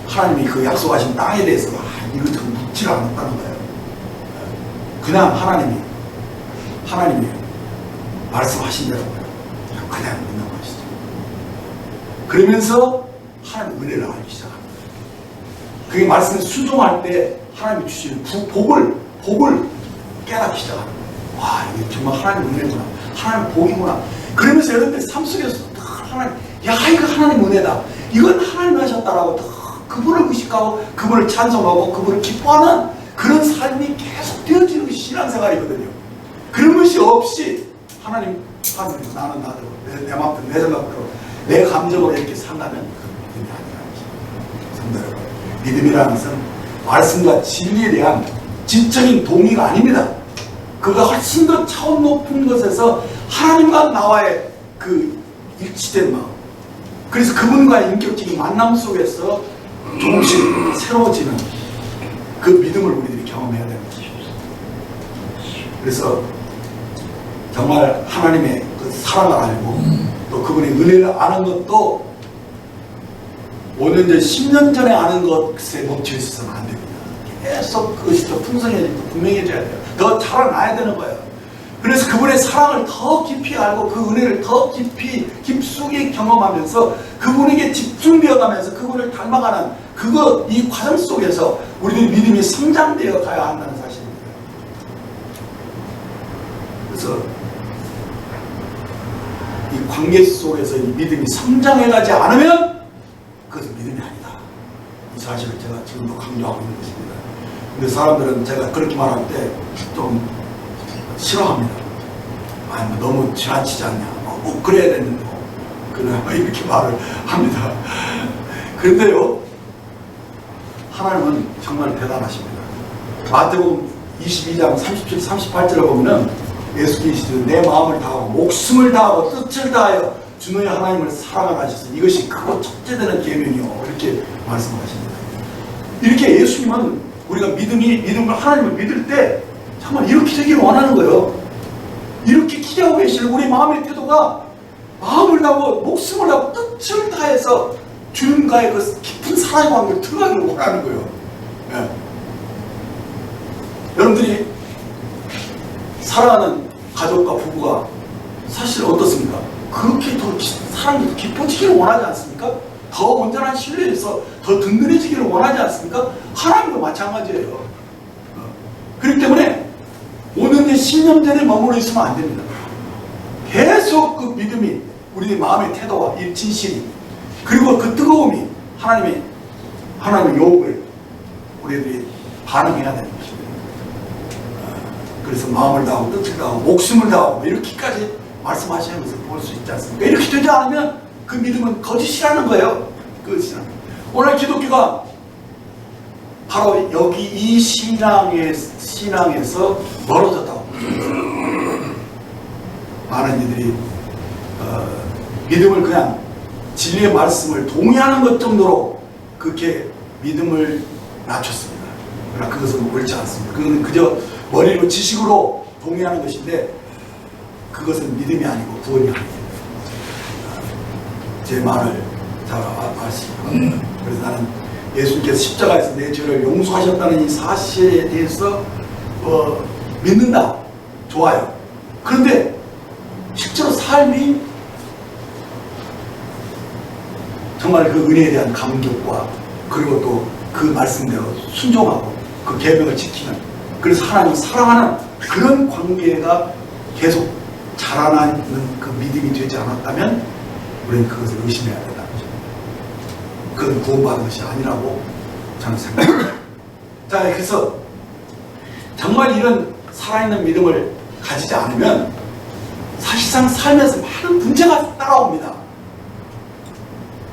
하나님이 그 약속하신 땅에 대해서 이것저것 묻지를 않았다는 거예요. 그냥 하나님이 말씀하신 대로 그냥 믿는 것이죠. 그러면서 하나님 은혜를 알기 시작합니다. 그게 말씀에 순종할 때 하나님이 주시는 복을 깨닫기 시작합니다. 와, 이게 정말 하나님 은혜구나, 하나님 복이구나. 그러면서 여러분들 삶 속에서 하나님, 야, 이거 하나님 은혜다, 이건 하나님 하셨다라고 그분을 의식하고 그분을 찬송하고 그분을 기뻐하는 그런 삶이 계속 되어지는 것이 신앙생활이거든요. 그런 것이 없이 하나님 나는 나대로 내 맘대로 내 생각대로 내 감정으로 이렇게 산다면 그 믿음이 아니라는 것입니다. 성도 여러분, 믿음이라는 것은 말씀과 진리에 대한 지적인 동의가 아닙니다. 그가 훨씬 더 차원 높은 것에서 하나님과 나와의 그 일치된 마음, 그래서 그분과의 인격적인 만남 속에서 조금씩 새로워지는 그 믿음을 우리들이 경험해야 되는 것입니다. 그래서 정말 하나님의 그 사랑을 알고 또 그분의 은혜를 아는 것도 5년 전, 10년 전에 아는 것에 멈춰 있어서는 안 됩니다. 계속 그것이 더 풍성해지고 분명해져야 돼요. 더 자라나야 되는 거예요. 그래서 그분의 사랑을 더 깊이 알고 그 은혜를 더 깊숙이 경험하면서 그분에게 집중되어가면서 그분을 닮아가는 이 과정 속에서 우리들의 믿음이 성장되어 가야 한다는 사실입니다. 그래서 이 관계 속에서 이 믿음이 성장해가지 않으면 그것은 믿음이 아니다. 이 사실을 제가 지금도 강조하고 있는 것입니다. 근데 사람들은 제가 그렇게 말할 때 좀 싫어합니다. 아니, 너무 지나치지 않냐, 꼭 그래야 되는데 그래, 이렇게 말을 합니다. 그런데요, 하나님은 정말 대단하십니다. 마태복음 22장 37, 38절을 보면은 예수께서 내 마음을 다하고 목숨을 다하고 뜻을 다하여 주 너의 하나님을 사랑하셨으니 이것이 크고 첫째되는 계명이요, 이렇게 말씀하십니다. 이렇게 예수님은 우리가 믿음을 하나님을 믿을 때 정말 이렇게 되기를 원하는 거예요. 이렇게 기대하고 계시는 우리 마음의 태도가 마음을 다하고 목숨을 다하고 뜻을 다해서 주님과의 그 깊은 사랑의 관계를 들어가기를 원하는 거예요. 네. 여러분들이 사랑하는 가족과 부부가 사실 어떻습니까? 그렇게 더 사랑이 더 깊어지기를 원하지 않습니까? 더 온전한 신뢰에서 더 든든해지기를 원하지 않습니까? 하나님도 마찬가지예요. 그렇기 때문에 5년째 10년째에 머물러 있으면 안 됩니다. 계속 그 믿음이 우리 마음의 태도와 이 진실이 그리고 그 뜨거움이 하나님의 요구에 우리들이 반응해야 되는 것입니다. 그래서 마음을 다하고 뜻을 다하고 목숨을 다하고 이렇게까지 말씀하시는 것을 볼 수 있지 않습니까? 이렇게 되지 않으면 그 믿음은 거짓이라는 거예요. 거짓이라는 거예요. 오늘 기독교가 바로 여기 이 신앙에서 멀어졌다고. 많은 이들이 믿음을 그냥 진리의 말씀을 동의하는 것 정도로 그렇게 믿음을 낮췄습니다. 그러나 그것은 옳지 않습니다. 그건 그저 머리로 지식으로 동의하는 것인데 그것은 믿음이 아니고 구원이 아닙니다. 제 말을 잘 아십니까? 그래서 나는 예수님께서 십자가에서 내 죄를 용서하셨다는 이 사실에 대해서 믿는다. 좋아요. 그런데 실제로 삶이 정말 그 은혜에 대한 감격과 그리고 또 그 말씀대로 순종하고 그 계명을 지키는, 그래서 하나님을 사랑하는 그런 관계가 계속 자라나는 그 믿음이 되지 않았다면 우리는 그것을 의심해야 된다는 거죠. 그건 구원받은 것이 아니라고 저는 생각합니다. 자, 그래서 정말 이런 살아있는 믿음을 가지지 않으면 사실상 삶에서 많은 문제가 따라옵니다.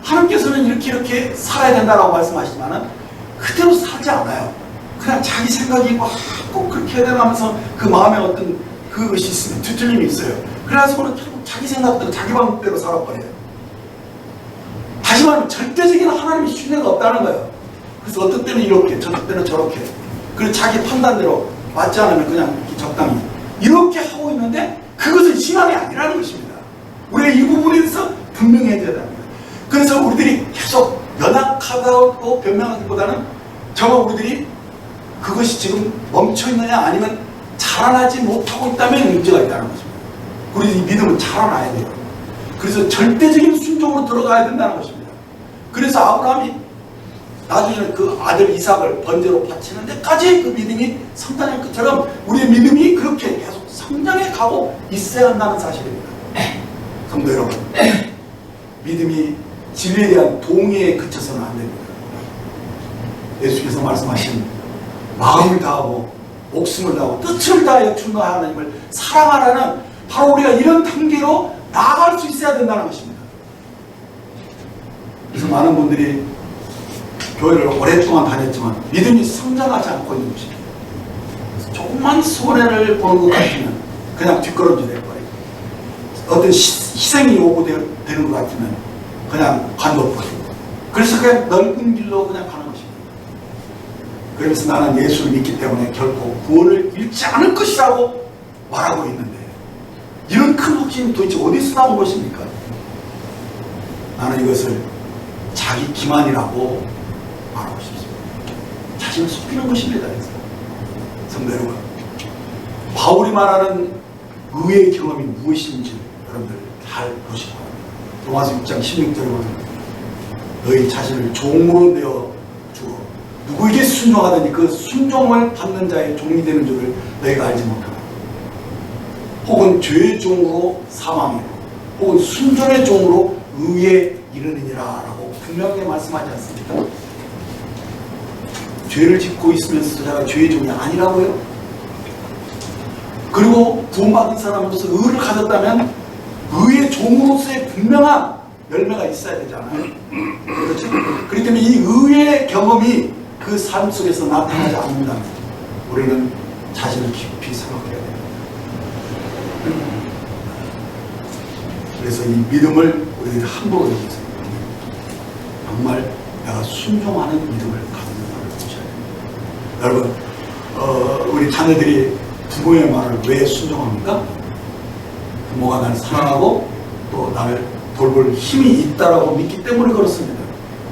하나님께서는 이렇게 살아야 된다고 말씀하시지만은 그대로 살지 않아요. 그냥 자기 생각이 꼭 그렇게 해야 되나 하면서 그 마음에 어떤 그것이 있으면 뒤틀림이 있어요. 그래서 그는 결국 자기 생각대로 자기 방법대로 살아버려요. 다시 말하면 절대적인 하나님의 신뢰가 없다는 거예요. 그래서 어떤 때는 이렇게, 저떤 때는 저렇게, 그리고 자기 판단대로 맞지 않으면 그냥 적당히 이렇게 하고 있는데 그것은 신앙이 아니라는 것입니다. 우리가 이 부분에 대해서 분명해야 되는 거예요. 그래서 우리들이 계속 연약하다고 변명하기보다는 정말 우리들이 그것이 지금 멈춰있느냐 아니면 자라나지 못하고 있다면 문제가 있다는 것입니다. 우리 이 믿음은 자라나야 돼요. 그래서 절대적인 순종으로 들어가야 된다는 것입니다. 그래서 아브라함이 나중에 그 아들 이삭을 번제로 바치는 데까지 그 믿음이 성장할 것처럼 우리의 믿음이 그렇게 계속 성장해 가고 있어야 한다는 사실입니다. 성도 여러분, 믿음이 진리에 대한 동의에 그쳐서는 안 됩니다. 예수께서 말씀하신 마음을 다하고 목숨을 다하고 뜻을 다하여 주는 하나님을 사랑하라는 바로 우리가 이런 단계로 나아갈 수 있어야 된다는 것입니다. 그래서 많은 분들이 교회를 오랫동안 다녔지만 믿음이 성장하지 않고 있는 것입니다. 조금만 손해를 보는 것 같으면 그냥 뒷걸음질 해버리고, 어떤 희생이 요구되는 것 같으면 그냥 관둬버리고, 그래서 그냥 넓은 길로 그냥 가는 것입니다. 그래서 나는 예수를 믿기 때문에 결코 구원을 잃지 않을 것이라고 말하고 있는데, 이런 큰 확신이 도대체 어디서 나온 것입니까? 나는 이것을 자기 기만이라고 말하고 싶습니다. 자신을 속이는 것입니다. 성도 여러분, 바울이 말하는 의의 경험이 무엇인지 여러분들 잘 보시기 바랍니다. 로마서 6장 16절에 보면 너희 자신을 종으로 내어 주어 누구에게 순종하더니 그 순종을 받는 자의 종이 되는 줄을 너희가 알지 못하나, 혹은 죄의 종으로 사망이고 혹은 순종의 종으로 의에 이르느니라 라고 분명히 말씀하지 않습니까? 죄를 짓고 있으면서 제가 죄의 종이 아니라고요? 그리고 구원받은 사람으로서 의를 가졌다면 의의 종으로서의 분명한 열매가 있어야 되잖아요. 그렇죠? 그렇기 때문에 이 의의 경험이 그 삶 속에서 나타나지 않는다면 우리는 자신을 깊이 생각해야 됩니다. 그래서 이 믿음을 우리들이 함부로 여기서 정말 내가 순종하는 믿음을 갖는 것을 보셔야 됩니다. 여러분, 우리 자녀들이 부모의 말을 왜 순종합니까? 부모가 나를 사랑하고 또 나를 돌볼 힘이 있다라고 믿기 때문에 그렇습니다.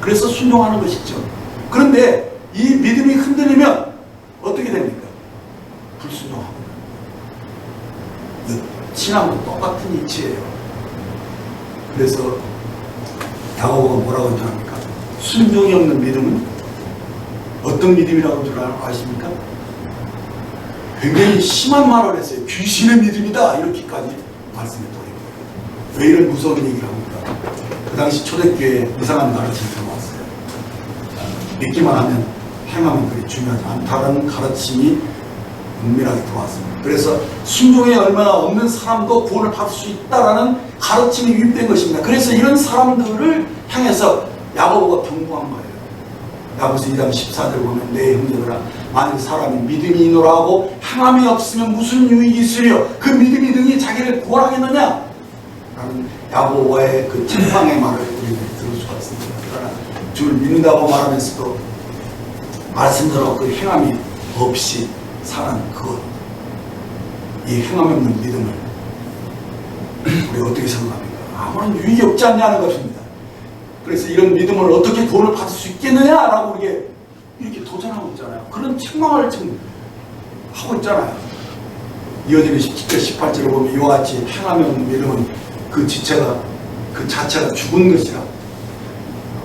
그래서 순종하는 것이죠. 그런데 이 믿음이 흔들리면 어떻게 됩니까? 불순종합니다. 신앙도 똑같은 이치예요. 그래서 야고보가 뭐라고 전합니까? 순종이 없는 믿음은 어떤 믿음이라고 줄 아십니까? 굉장히 심한 말을 했어요. 귀신의 믿음이다, 이렇게까지 말씀했더니 왜 이런 무서운 얘기를 합니까? 그 당시 초대교회에 이상한 가르침이 들어왔어요. 믿기만 하면 행하면 그리 중요하지 않다는 가르침이 은밀하게 들어왔습니다. 그래서 순종에 얼마나 없는 사람도 구원을 받을 수 있다라는 가르침이 유입된 것입니다. 그래서 이런 사람들을 향해서 야고보가 경고한 거예요. 야고보서 2장 14절 보면 내 형제들아, 만일 사람이 믿음이 있노라 하고 행함이 없으면 무슨 유익이 있으려 그 믿음이 능히 자기를 구원하겠느냐? 라는 야고보의 그 책망의 말을 우리는 들을 수가 있습니다. 그러나 주를 믿는다고 말하면서도 말씀대로 그 행함이 없이 사는 그것, 이 행함 없는 믿음을 우리가 어떻게 생각합니까? 아무런 유익이 없지 않냐는 것입니다. 그래서 이런 믿음을 어떻게 구원을 받을 수 있겠느냐라고 우리가 이렇게 도전하고 있잖아요. 그런 책망을 지금 하고 있잖아요. 이어지는 17절 18절을 보면 이와 같이 행함이 없는 믿음은 그 자체가 죽은 것이라.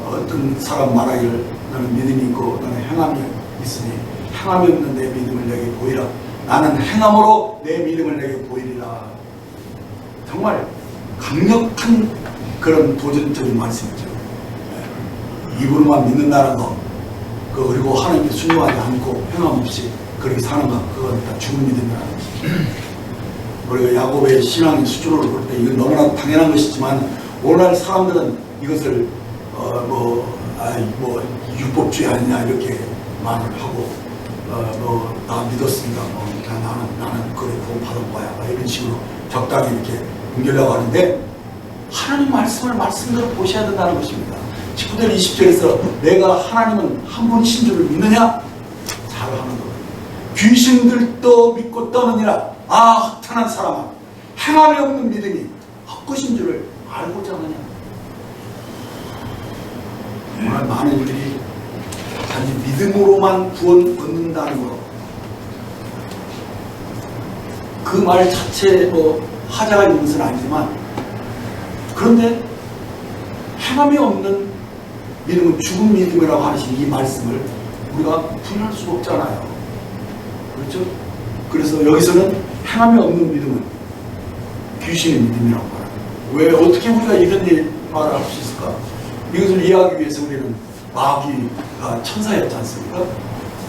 어떤 사람 말하기를 너는 믿음이 있고 너는 행함이 있으니 행함이 없는 내 믿음을 내게 보이라. 나는 행함으로 내 믿음을 내게 보이리라. 정말 강력한 그런 도전적인 말씀이죠. 입으로만 믿는다는 거, 그리고 하나님께 순종하지 않고 행함 없이 그렇게 사는 것, 그건 다 죽은 믿음이라는 것이죠. 우리가 야고보의 신앙의 수준으로 볼 때 이건 너무나 당연한 것이지만 오늘날 사람들은 이것을 율법주의 아니냐 이렇게 말을 하고 나 믿었으니까 나는 그래 구원 받은 거야 이런 식으로 적당히 이렇게 옮기려고 하는데 하나님 말씀을 말씀대로 보셔야 된다는 것입니다. 19절 20절에서 내가 하나님은 한 분이신 줄을 믿느냐? 잘하는 것. 귀신들도 믿고 떠느니라. 아, 흑탄한 사람아, 행함이 없는 믿음이 헛것인 줄을 알고자 하느냐? 정말 많은 이들이 단지 믿음으로만 구원 얻는다는 것, 그 말 자체에 하자가 있는 것은 아니지만, 그런데 행함이 없는 믿음은 죽은 믿음이라고 하신 이 말씀을 우리가 부인할 수가 없잖아요. 그렇죠? 그래서 여기서는 행함이 없는 믿음은 귀신의 믿음이라고 말합니다. 왜 어떻게 우리가 이런 말을 할 수 있을까? 이것을 이해하기 위해서 우리는 마귀가 천사였지 않습니까?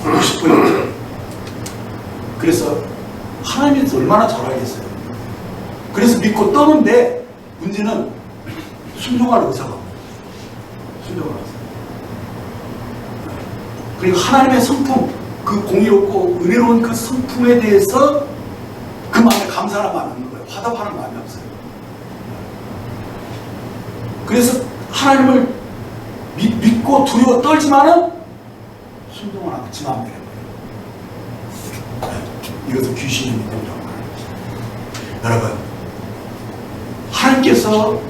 루시퍼였죠. 그래서 하나님에 대해서 얼마나 잘 알겠어요. 그래서 믿고 떠는데 문제는 순종할 의사가 없어요. 순종할 의사. 그리고 하나님의 성품, 그 공의롭고 은혜로운 그 성품에 대해서 그 마음에 감사하는 마음이 없는 거예요. 화답하는 마음이 없어요. 그래서 하나님을 믿고 두려워 떨지만은 순종을 안 하고 지 마음대로 해요. 이것을 귀신의 믿음이라고 하는 것입니다. 여러분, 하나님께서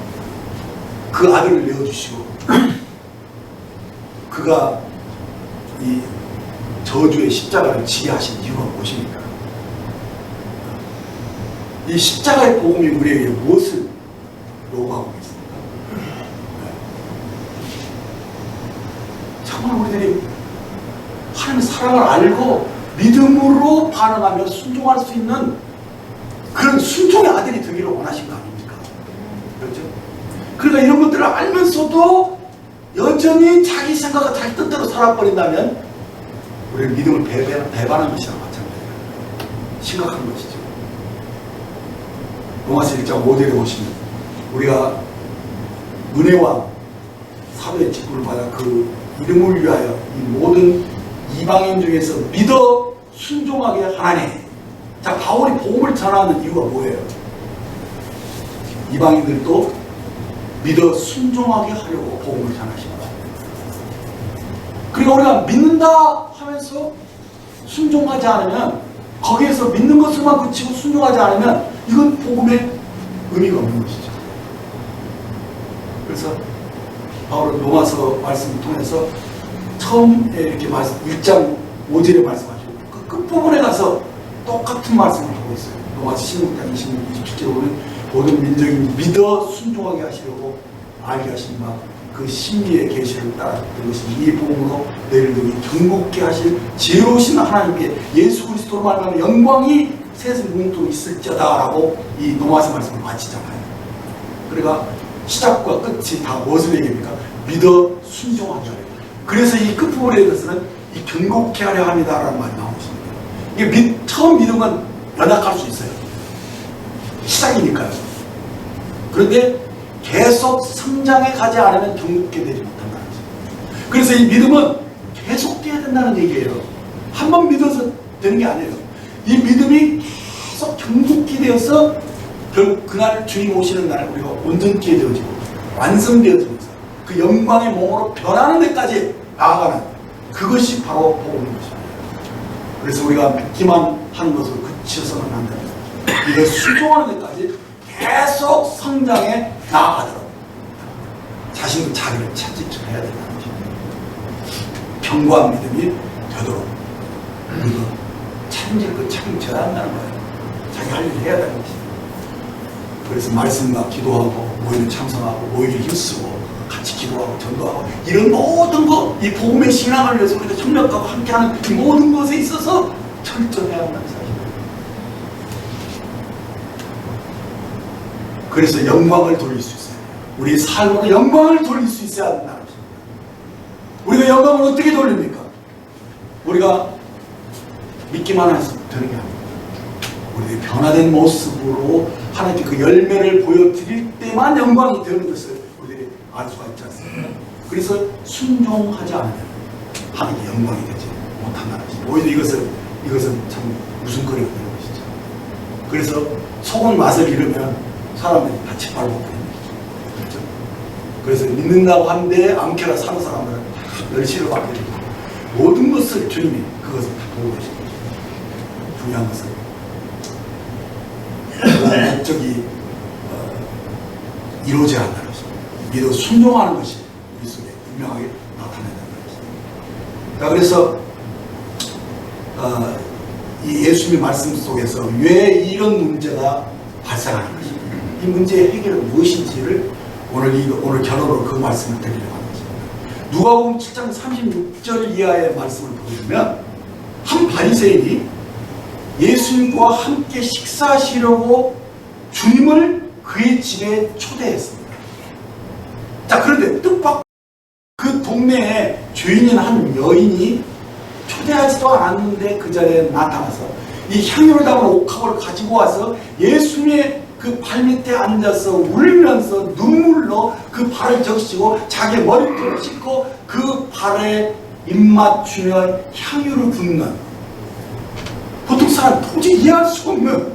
그 아들을 내어주시고 그가 이 저주의 십자가를 지게 하신 이유가 무엇입니까? 이 십자가의 복음이 우리에게 무엇을 요구하고 있습니까? 정말 우리들이 하나님의 사랑을 알고 믿음으로 반응하며 순종할 수 있는 그런 순종의 아들이 되기를 원하신 거 아닙니까? 그렇죠? 그러니까 이런 것들을 알면서도 여전히 자기 생각과 자기 뜻대로 살아버린다면 우리는 믿음을 배반한 것이랑 마찬가지예요. 심각한 것이죠. 로마서 1장 5절에 보시면 우리가 은혜와 사도의 직분을 받아 그 이름을 위하여 이 모든 이방인 중에서 믿어 순종하게 하나니. 자, 바울이 복음을 전하는 이유가 뭐예요? 이방인들도 믿어 순종하게 하려고 복음을 전하신 거다. 그리고 우리가 믿는다 하면서 순종하지 않으면, 거기에서 믿는 것으로만 그치고 순종하지 않으면 이건 복음의 의미가 없는 것이죠. 그래서 바울은 로마서 말씀을 통해서 처음에 이렇게 1장 5절에 말씀하시고 그 끝부분에 가서 똑같은 말씀을 하고 있어요. 로마서 16장 26, 27절에 보면 모든 민족이 믿어 순종하게 하시려고 알게 하신 바 그 신비의 계시를 따랐던 것이 이 복음으로 너희를 등이 경고케 하실 지혜로우신 하나님께 예수 그리스도로 말하면 영광이 세상 무궁토 있을지어다라고 이 로마서 말씀을 마치잖아요. 그러니까 시작과 끝이 다 무엇을 얘기합니까? 믿어 순종하게 하려. 그래서 이 끝부분에 대해서는 이 경고케 하려 합니다라는 말이 나오십니다. 이게 처음 믿음은 연약할 수 있어요. 시작이니까요. 그런데 계속 성장해 가지 않으면 경고케 되지 못한다는 거죠. 그래서 이 믿음은 계속돼야 된다는 얘기예요. 한 번 믿어서 되는 게 아니에요. 이 믿음이 계속 경고케 되어서 결국 그날 주님 오시는 날 우리가 온전케 되어지고 완성되어지면서 그 영광의 몸으로 변하는 데까지 나아가는 그것이 바로 복음인 것입니다. 그래서 우리가 믿기만 하는 것으로 그치서는 안 됩니다. 이걸 순종하는 데까지 계속 성장해 나아가도록 자신도 자기를 채찍질해야 된다는 것입니다. 견고한 믿음이 되도록 우리도 책임질 거 책임져야 한다는 거예요. 자기 할 일을 해야 되는 것입니다. 그래서 말씀과 기도하고 모임에 참석하고 모임에 힘쓰고 같이 기도하고 전도하고 이런 모든 것, 이 복음의 신앙을 위해서 우리가 협력하고 함께하는 이 모든 것에 있어서 철저해야 한다는 사실입니다. 그래서 영광을 돌릴 수 있어요. 우리 삶으로 영광을 돌릴 수 있어야 한다는 것입니다. 우리가 영광을 어떻게 돌립니까? 우리가 믿기만 해서 되는 게 아닙니다. 우리의 변화된 모습으로 하나님께 그 열매를 보여드릴 때만 영광이 되는 것을 우리들이 알 수가 있지 않습니까? 그래서 순종하지 않으면 하나님께 영광이 되지 못한다는 것이죠. 오히려 이것은 참 웃음거리가 되는 것이죠. 그래서 속은 맛을 잃으면 사람들이 다 짓밟아 버리는 것이죠. 그렇죠? 그래서 믿는다고 하는데 암캐라 사는 사람들은 멸시를 받게 되고 모든 것을 주님이 그것을 다 보고 계신 거죠. 중요한 것은 그 목적이 이루어져야 한다는 것입니다. 믿어 순종하는 것이 우리 속에 분명하게 나타낸다는 것입니다. 자, 그래서 이 예수님의 말씀 속에서 왜 이런 문제가 발생하는 것입니까? 이 문제의 해결은 무엇인지를 오늘 결론으로 그 말씀을 드리려고 합니다. 누가복음 7장 36절 이하의 말씀을 보시면 한 바리새인이 예수님과 함께 식사하시려고 주님을 그의 집에 초대했습니다. 자, 그런데 뜻밖 그 동네에 죄인인 한 여인이 초대하지도 않았는데 그 자리에 나타나서 이 향유를 담은 옥합을 가지고 와서 예수님의 그 발밑에 앉아서 울면서 눈물로 그 발을 적시고 자기 머리통을 씻고 그 발에 입맞추며 향유를 붓는, 보통 사람 도저히 이해할 수 없는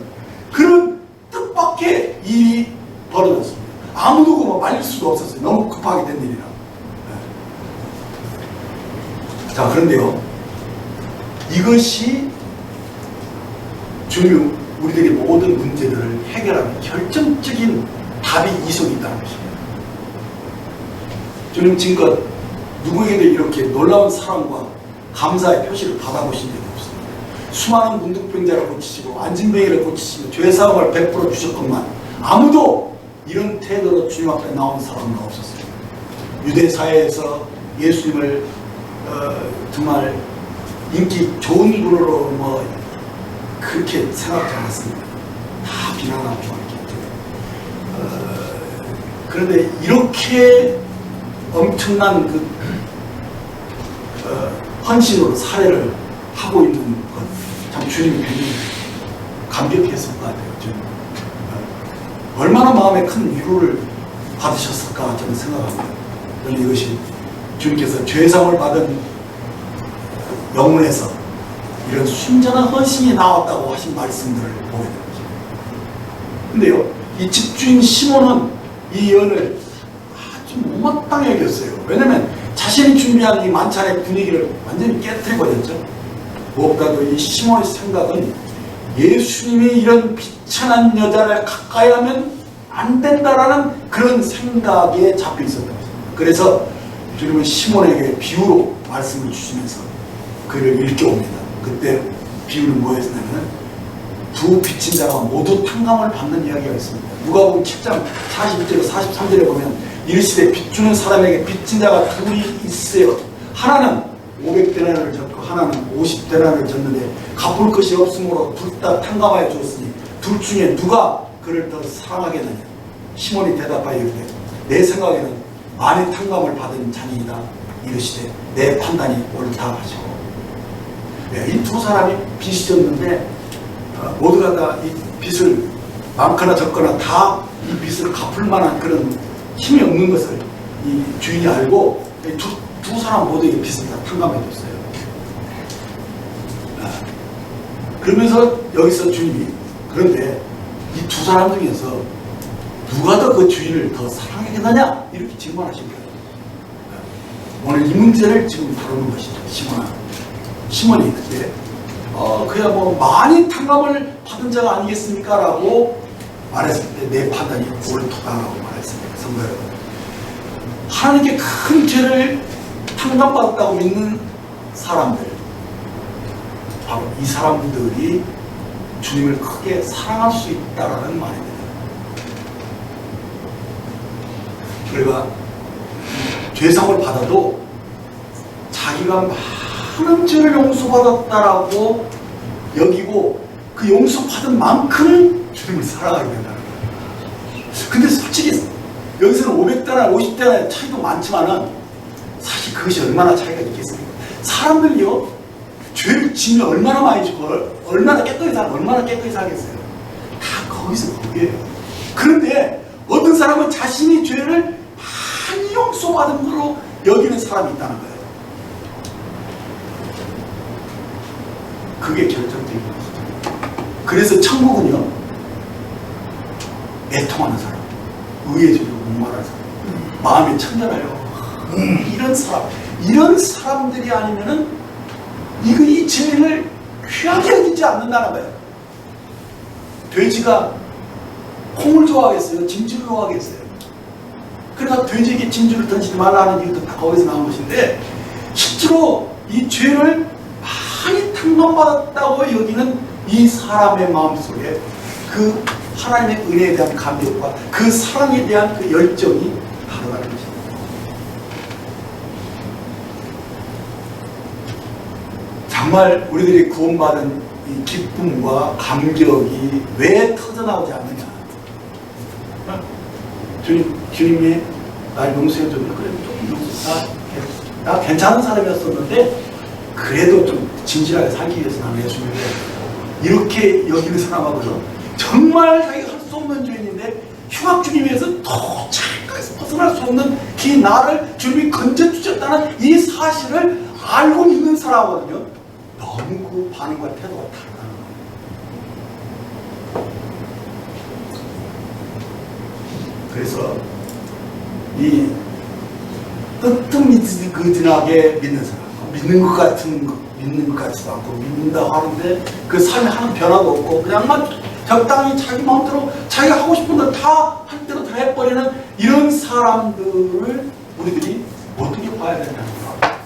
그런 뜻밖의 일이 벌어졌습니다. 아무도 그거 말릴 수가 없었어요. 너무 급하게 된 일이라. 자, 그런데요, 이것이 주님 우리들의 모든 문제들을 해결하는 결정적인 답이 이 속에 있다는 것입니다. 주님 지금껏 누구에게도 이렇게 놀라운 사랑과 감사의 표시를 받아보신 적이 없습니다. 수많은 문득병자를 고치시고 안진뱅이를 고치시고 죄사함을 베풀어 주셨건만 아무도 이런 태도로 주님 앞에 나온 사람은 없었어요. 유대 사회에서 예수님을 정말 인기 좋은 분으로 그렇게 생각하지 않았습니다. 다 비난하고 이렇게. 그런데 이렇게 엄청난 헌신으로 사례를 하고 있는 것, 참 주님이 굉장히 감격했을 것 같아요. 얼마나 마음에 큰 위로를 받으셨을까 저는 생각합니다. 그런데 이것이 주님께서 죄상을 받은 영혼에서 이런 순전한 헌신이 나왔다고 하신 말씀들을 보게 됩니다. 근데요, 이 집주인 시몬은 이 예언을 아주 못마땅히 여겼어요. 왜냐면 자신이 준비한 이 만찬의 분위기를 완전히 깨뜨려버렸죠. 무엇보다도 이 시몬의 생각은 예수님이 이런 비천한 여자를 가까이 하면 안 된다라는 그런 생각에 잡혀 있었던 것입니다. 그래서 주님은 시몬에게 비유로 말씀을 주시면서 그를 일깨웁니다. 그때 비유는 뭐였냐면 두 빚진 자가 모두 탕감을 받는 이야기가 있습니다. 누가복음 7장 42절 43절에 보면 이르시되 빚 주는 사람에게 빚진 자가 둘이 있어요. 하나는 500데나리를 졌고 하나는 50데나리를 졌는데 갚을 것이 없으므로 둘 다 탕감하여 주었으니 둘 중에 누가 그를 더 사랑하겠느냐. 시몬이 대답하여 이르되 내 생각에는 많이 탕감을 받은 자니이다. 이르시되 내 판단이 옳다 하시고. 이 두 사람이 빚이 졌는데 모두가 다 이 빚을 많거나 적거나 다 이 빚을 갚을 만한 그런 힘이 없는 것을 이 주인이 알고 두 사람 모두에게 빚을 다 탕감해 줬어요. 그러면서 여기서 주인이 그런데 이 두 사람 중에서 누가 더 그 주인을 더 사랑하겠느냐 이렇게 질문하신 거예요. 오늘 이 문제를 지금 다루는 것이죠. 시몬이 그때 그야 많이 탕감을 받은 자가 아니겠습니까? 라고 말했을 때 내 판단이 옳다라고 말했습니다. 성도 여러분, 하나님께 큰 죄를 탕감받았다고 믿는 사람들, 바로 이 사람들이 주님을 크게 사랑할 수 있다라는 말입니다. 그러니까 죄상을 받아도 자기가 많은 죄를 용서받았다라고 여기고 그 용서받은 만큼 주님을 사랑하게 된다는 거예요. 근데 솔직히 여기서는 500데나 50데나 차이도 많지만은 사실 그것이 얼마나 차이가 있겠습니까? 사람들이요, 죄를 지면 얼마나 많이 지고 얼마나 깨끗이 살겠어요. 다 거기에요. 그런데 어떤 사람은 자신이 죄를 많이 용서받은 거로 여기는 사람이 있다는 거예요. 그게 결정적인 것이죠. 그래서 천국은요, 애통하는 사람, 의해주고 목마른 사람, 마음이 천전하여 이런 사람들이 아니면은 이 죄를 귀하게 여기지 않는다는 거예요. 돼지가 콩을 좋아하겠어요? 진주를 좋아하겠어요? 그러니까 돼지에게 진주를 던지지 말라는 이유도 다 거기서 나온 것인데, 실제로 이 죄를 많이 탕감받았다고 여기는 이 사람의 마음속에 그 하나님의 은혜에 대한 감격과 그 사랑에 대한 그 열정이 다르다는 것입니다. 정말 우리들이 구원받은 이 기쁨과 감격이 왜 터져나오지 않느냐. 주님이 날 용서해 줬는데 그래 조금 용서 나 괜찮은 사람이었었는데 그래도 좀 진실하게 살기 위해서 나는 예수님을 이렇게 여기는 사람하고요. 정말 자기가 할 수 없는 죄인인데 흉악 주기 위해서 도착해서 벗어날 수 없는 이 나를 주님이 건져주셨다는 이 사실을 알고 있는 사람하거든요. 너무 그 반응과 태도가 다르다는 거예요. 그래서 이 뜨뜻미지근하게 믿는 사람, 믿는 것 같지도 않고 믿는다고 하는데 그 삶에 하는 변화도 없고 그냥만 적당히 자기 마음대로 자기가 하고 싶은 거 다 할 대로 다 해버리는 이런 사람들을 우리들이 어떻게 봐야 되냐는 거야.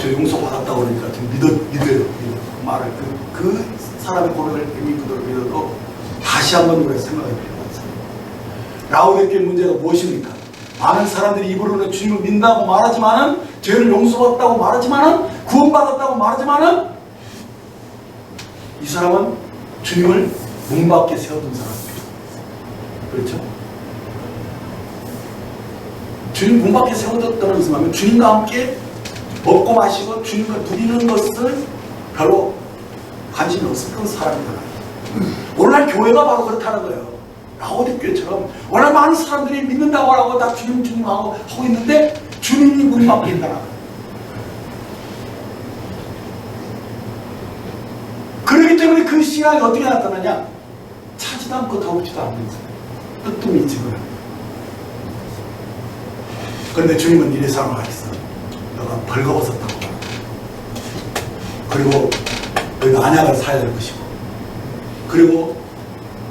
저 용서받았다고 그러니까 좀 믿어요. 말을 그 사람의 고백을 이미 그대로 믿어도 다시 한번 우리가 생각해 필요가 있어요. 라오디게의 문제가 무엇입니까? 많은 사람들이 입으로는 주님을 믿는다고 말하지만은 죄를 용서받았다고 말하지만은 구원받았다고 말하지만은 이 사람은 주님을 문 밖에 세워둔 사람입니다. 그렇죠? 주님 문 밖에 세워뒀다는 것은 뭐냐면 주님과 함께 먹고 마시고 주님과 누리는 것을 별로 관심이 없었던 사람이다. 오늘날 교회가 바로 그렇다는 거예요. 라오디게처럼 오늘 많은 사람들이 믿는다고 하고 다 주님 하고 있는데 주님이 문 밖에 있다는 거예요. 그렇기 때문에 그 신앙이 어떻게 나타나냐? 차지도 않고 더우지도 않는 거예요. 뜨뜻미지근한 거예요. 그런데 주님은 이래 상황하겠어. 너가 벌거벗었다고. 그리고 너희가 안약을 사야 될 것이고, 그리고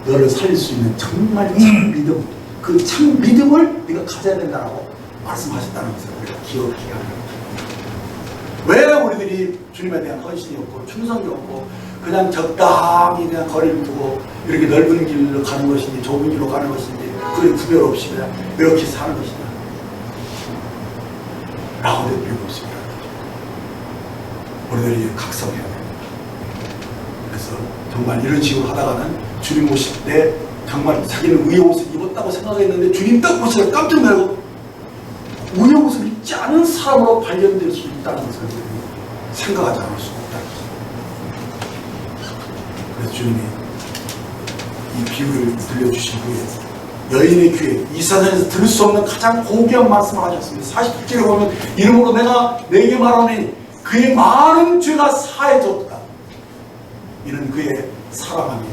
너를 살릴 수 있는 정말 참 믿음, 그 참 믿음을 네가 가져야 된다라고 말씀하셨다는 것을 우리가 기억해야 합니다. 왜 우리들이 주님에 대한 헌신이 없고 충성이 없고 그냥 적당히 그냥 거리를 두고 이렇게 넓은 길로 가는 것인지 좁은 길로 가는 것인지 그런 구별 없이 그냥 이렇게 사는 것이냐? 라오디게의 모습이라는 거죠. 우리들이 각성해야 됩니다. 그래서 정말 이런 식으로 하다가는 주님 오실 때 정말 자기는 의의 옷을 입었다고 생각했는데 주님 딱 보시고 깜짝 놀라고 의의 옷을 입지 않은 사람으로 발견될 수 있다는 것을 생각하지 않을 수가 없다는 거죠. 그래서 주님이 이 비유를 들려주신 후에 여인의 귀에 이 세상에서 들을 수 없는 가장 고귀한 말씀을 하셨습니다. 40절에 보면 이름으로 내가 내게 말하니 그의 많은 죄가 사해졌다. 이는 그의 사랑함이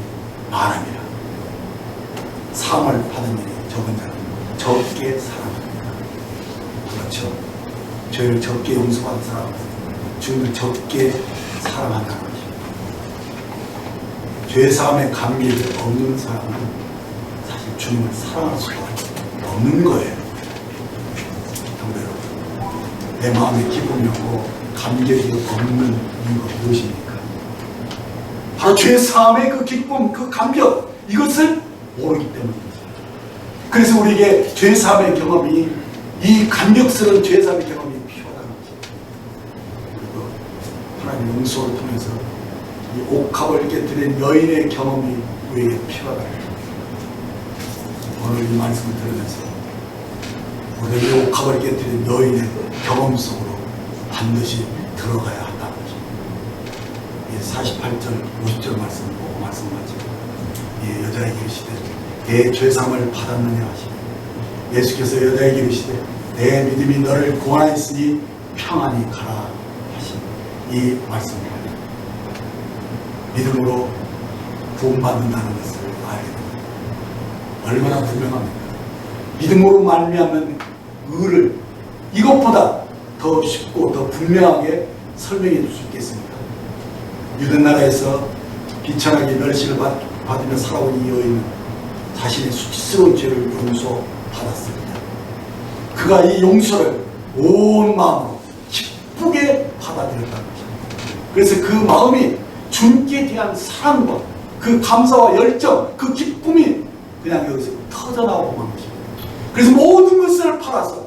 많음이라. 사함을 받은 일이 적은 자는 적게 사랑합니다. 그렇죠. 죄를 적게 용서받은 사람은 주님을 적게 사랑한다는 것입니다. 죄 사함의 감격이 없는 사람은 사실 주님을 사랑할 수가 없는 거예요. 정대로 내 마음에 기쁨이 없고 감격이 없는 이유가 무엇입니까? 바로 죄 사함의 그 기쁨, 그 감격, 이것을 모르기 때문입니다. 그래서 우리에게 죄 사함의 경험이, 이 감격스러운 죄 사함의 경험이 필요하다는 거죠. 그리고 하나님의 용서를 통해서 이 옥합을 깨뜨린 여인의 경험이 우리에게 필요하다는 거죠. 오늘 이 말씀을 들으면서 우리의 옥합을 깨뜨린 여인의 경험 속으로 반드시 들어가야 한다는 거죠. 48절, 50절 말씀 보고 말씀하죠. 여자에게 이르시되 내 죄사함을 받았느냐 하시니 예수께서 여자에게 이르시되 내 믿음이 너를 구원하였으니 평안히 가라 하신 이 말씀입니다. 믿음으로 구원받는다는 것을 알게 됩니다. 얼마나 분명합니까? 믿음으로 말미암은 의를 이것보다 더 쉽고 더 분명하게 설명해 줄 수 있겠습니까? 유대나라에서 비천하게 멸시를 받으며 살아온 이 여인은 자신의 수치스러운 죄를 용서받았습니다. 그가 이 용서를 온 마음으로 기쁘게 받아들였다는 것입니다. 그래서 그 마음이 주님께 대한 사랑과 그 감사와 열정, 그 기쁨이 그냥 여기서 터져나오고 만 것입니다. 그래서 모든 것을 팔아서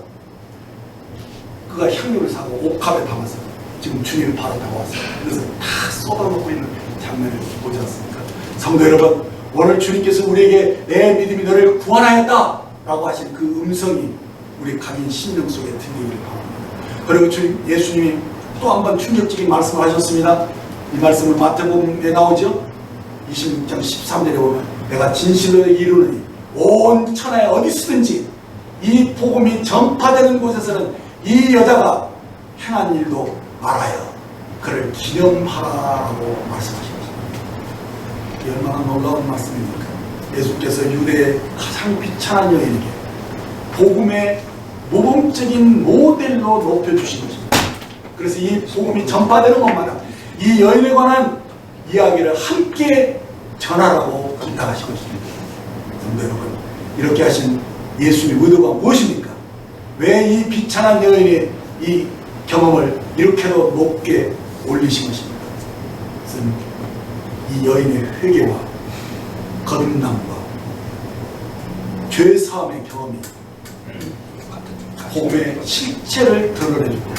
그가 향유를 사고 옥합에 담아서 지금 주님을 바로 다가왔어요. 그래서 다 쏟아놓고 있는 장면을 보지 않습니까? 성도 여러분, 오늘 주님께서 우리에게 내 믿음이 너를 구원하였다 라고 하신 그 음성이 우리 각인 심령 속에 들리기를 바랍니다. 그리고 주님, 예수님이 또 한 번 충격적인 말씀을 하셨습니다. 이 말씀을 마태복음에 나오죠. 26장 13절에 보면 내가 진실로 이루노니 온 천하에 어디서든지 이 복음이 전파되는 곳에서는 이 여자가 행한 일도 말하여 그를 기념하라고 말씀하십니다. 얼마나 놀라운 말씀입니까? 예수께서 유대의 가장 비천한 여인에게 복음의 모범적인 모델로 높여주신 것입니다. 그래서 이 복음이 전파되는 것마다 이 여인에 관한 이야기를 함께 전하라고 부탁하신 것입니다. 성도 여러분, 이렇게 하신 예수님의 의도가 무엇입니까? 왜 이 비천한 여인의 이 경험을 이렇게도 높게 올리신 것입니까? 그것은 이 여인의 회개와 거듭남과 죄사함의 경험이 복음의 실체를 드러내주고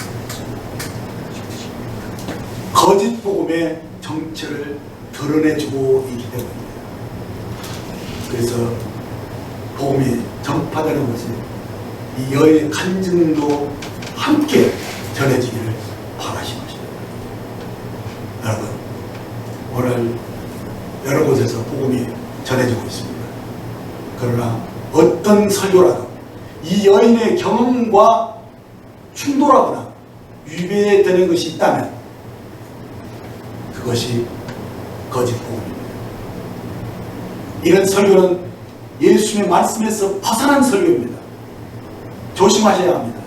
거짓 복음의 정체를 드러내주고 있기 때문입니다. 그래서 복음이 전파되는 것이 이 여인의 간증도 함께 전해지기를 바라신 것입니다. 여러분, 오늘 여러 곳에서 복음이 전해지고 있습니다. 그러나 어떤 설교라도 이 여인의 경험과 충돌하거나 위배되는 것이 있다면 그것이 거짓 복음입니다. 이런 설교는 예수님의 말씀에서 벗어난 설교입니다. 조심하셔야 합니다.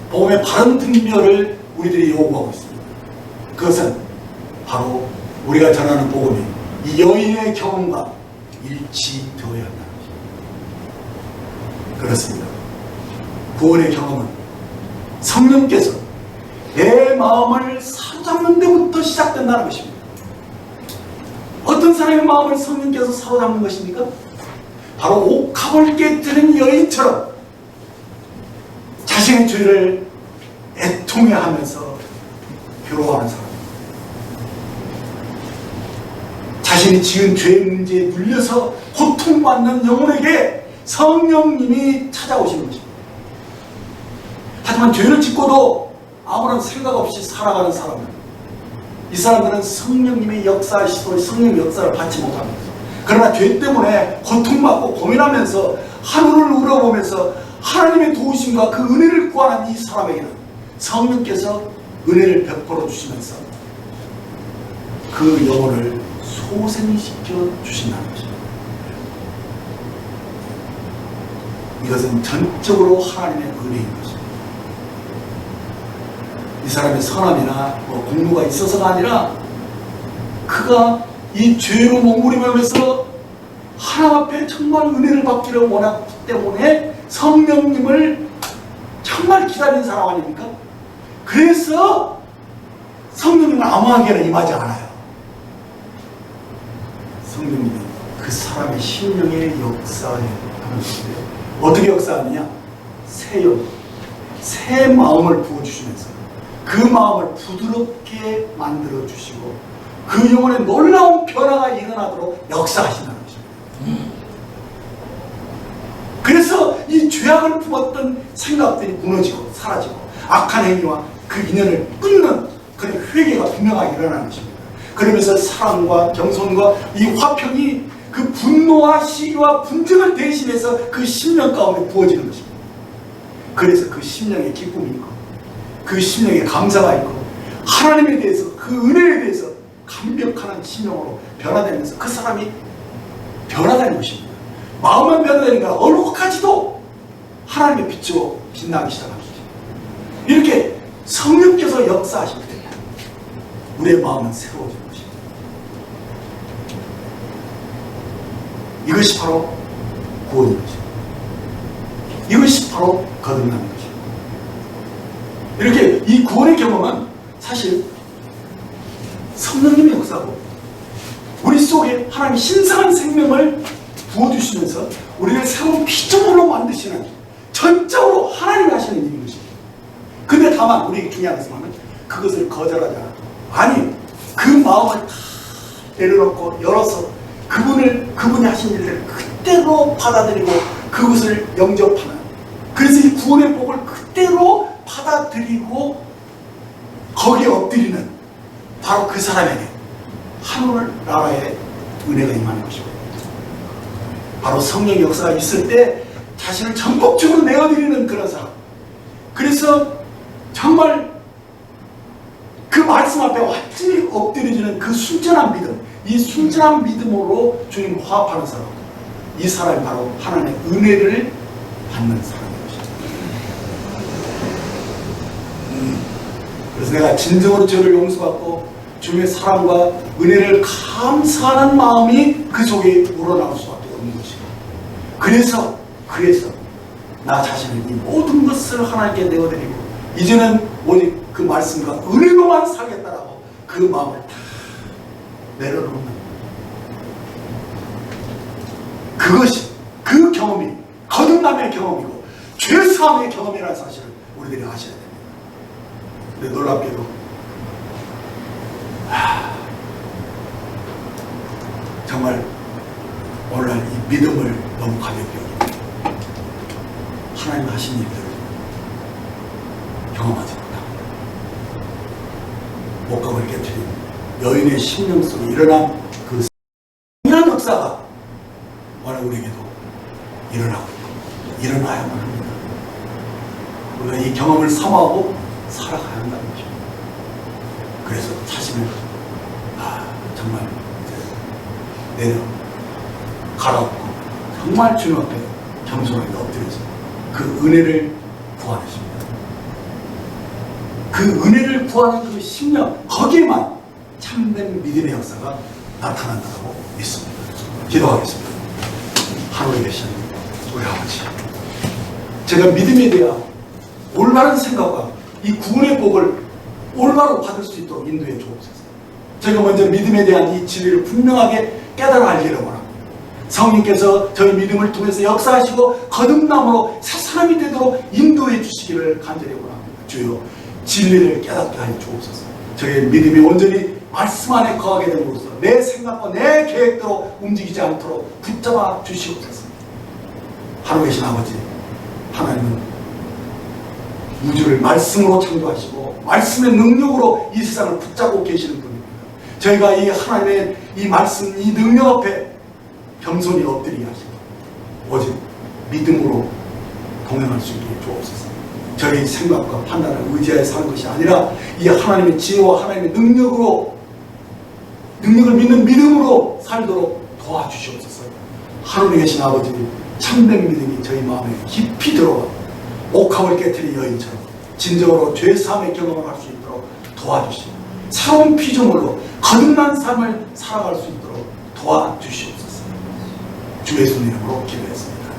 복음의 바른 분별을 우리들이 요구하고 있습니다. 그것은 바로 우리가 전하는 복음이 이 여인의 경험과 일치되어야 한다는 것입니다. 그렇습니다. 구원의 경험은 성령께서 내 마음을 사로잡는 데부터 시작된다는 것입니다. 어떤 사람의 마음을 성령께서 사로잡는 것입니까? 바로 옥합을 깨뜨린 여인처럼 자신의 죄를 애통해하면서 괴로워하는 사람, 자신이 지은 죄 문제에 눌려서 고통받는 영혼에게 성령님이 찾아오시는 것입니다. 하지만 죄를 짓고도 아무런 생각 없이 살아가는 사람은, 이 사람들은 성령님의 역사하시고 성령 역사를 받지 못합니다. 그러나 죄 때문에 고통받고 고민하면서 하루를 울어보면서 하나님의 도우심과 그 은혜를 구하는 이 사람에게는 성령께서 은혜를 베풀어 주시면서 그 영혼을 소생시켜 주신다는 것입니다. 이것은 전적으로 하나님의 은혜인 것입니다. 이 사람의 선함이나 공로가 있어서가 아니라 그가 이 죄로 몸부림하면서 하나님 앞에 정말 은혜를 받기를 원했기 때문에 성령님을 정말 기다린 사람 아닙니까? 그래서 성령님은 아무에게나 임하지 않아요. 성령님은 그 사람의 심령에 역사하는 것인데요. 어떻게 역사하느냐? 새 영, 새 마음을 부어주시면서 그 마음을 부드럽게 만들어주시고 그 영혼에 놀라운 변화가 일어나도록 역사하신다는 것입니다. 그래서 이 죄악을 품었던 생각들이 무너지고 사라지고 악한 행위와 그 인연을 끊는 그런 회개가 분명하게 일어나는 것입니다. 그러면서 사랑과 겸손과 이 화평이 그 분노와 시기와 분쟁을 대신해서 그 심령 가운데 부어지는 것입니다. 그래서 그 심령에 기쁨이 있고 그 심령에 감사가 있고 하나님에 대해서 그 은혜에 대해서 감격하는 심령으로 변화되면서 그 사람이 변화되는 것입니다. 마음만 변화되니까 얼굴까지도 하나님의 빛으로 빛나기 시작합니다. 이렇게 성령께서 역사하실 때 우리의 마음은 새로워지는 것입니다. 이것이 바로 구원인 것입니다. 이것이 바로 거듭나는 것입니다. 이렇게 이 구원의 경험은 사실 성령님의 역사고 우리 속에 하나님 신성한 생명을 부어주시면서 우리를 새로운 피조물로 만드시는 전적으로 하나님이 하시는 일인 것입니다. 근데 다만 우리에게 중요한 것은 그것을 거절하지 않아. 아니, 그 마음을 다 내려놓고 열어서 그분이 하신 일들을 그대로 받아들이고 그것을 영접하는, 그래서 이 구원의 복을 그대로 받아들이고 거기에 엎드리는 바로 그 사람에게 하늘 나라의 은혜가 임하는 것입니다. 바로 성령의 역사가 있을 때 자신을 전폭적으로 내어드리는 그런 사람. 그래서 정말 그 말씀 앞에 완전히 엎드려지는 그 순전한 믿음, 이 순전한 믿음으로 주님 화합하는 사람, 이 사람이 바로 하나님의 은혜를 받는 사람인 것입니다. 그래서 내가 진정으로 죄를 용서받고 주님의 사랑과 은혜를 감사하는 마음이 그 속에 우러나올 수밖에 없는 것입니다. 그래서 나 자신을 이 모든 것을 하나님께 내어드리고 이제는 오직 그 말씀과 은혜로만 살겠다라고 그 마음을 다 내려놓는, 그것이 그 경험이 거듭남의 경험이고 죄사함의 경험이라는 사실을 우리들이 아셔야 됩니다. 근데 놀랍게도 정말 오늘날 이 믿음을 너무 가볍게 여기고 하나님 하신 일들을 경험하지 못하고 목각을 깨뜨린 여인의 심령 속에 일어난 그 이런 역사가 오늘 우리에게도 일어나고 있고 일어나야만 합니다. 우리가 이 경험을 삼아오고 살아가야 한다는 거죠. 그래서 자신을 정말 내려 갈아엎고 정말 주님 앞에 겸손하게 엎드려서 그 은혜를 구하는 심령, 그 은혜를 구하는 그 심령, 거기에만 참된 믿음의 역사가 나타난다고 믿습니다. 기도하겠습니다. 하늘에 계신 우리 아버지, 제가 믿음에 대한 올바른 생각과 이 구원의 복을 올바로 받을 수 있도록 인도해 주옵소서. 제가 먼저 믿음에 대한 이 진리를 분명하게 깨달아 알기를 원합니다. 성령께서 저희 믿음을 통해서 역사하시고 거듭남으로 새 사람이 되도록 인도해 주시기를 간절히 원합니다. 주여, 진리를 깨닫게 하여 주옵소서. 저희의 믿음이 온전히 말씀 안에 거하게 됨으로써 내 생각과 내 계획대로 움직이지 않도록 붙잡아 주시옵소서. 하늘 계신 아버지, 하나님은 우주를 말씀으로 창조하시고 말씀의 능력으로 이 세상을 붙잡고 계시는 분입니다. 저희가 이 하나님의 이 말씀, 이 능력 앞에 겸손히 엎드리게 하시고 오직 믿음으로 동행할 수 있게 주옵소서. 저희 생각과 판단을 의지하여 사는 것이 아니라 이 하나님의 지혜와 하나님의 능력을 믿는 믿음으로 살도록 도와주시옵소서. 하늘에 계신 아버지, 참된 믿음이 저희 마음에 깊이 들어와 옥합을 깨뜨린 여인처럼 진정으로 죄사함의 경험을 할 수 있도록 도와주시고 새로운 피조물로 거듭난 삶을 살아갈 수 있도록 도와주시옵소서. 주 예수님 이름으로 기도했습니다.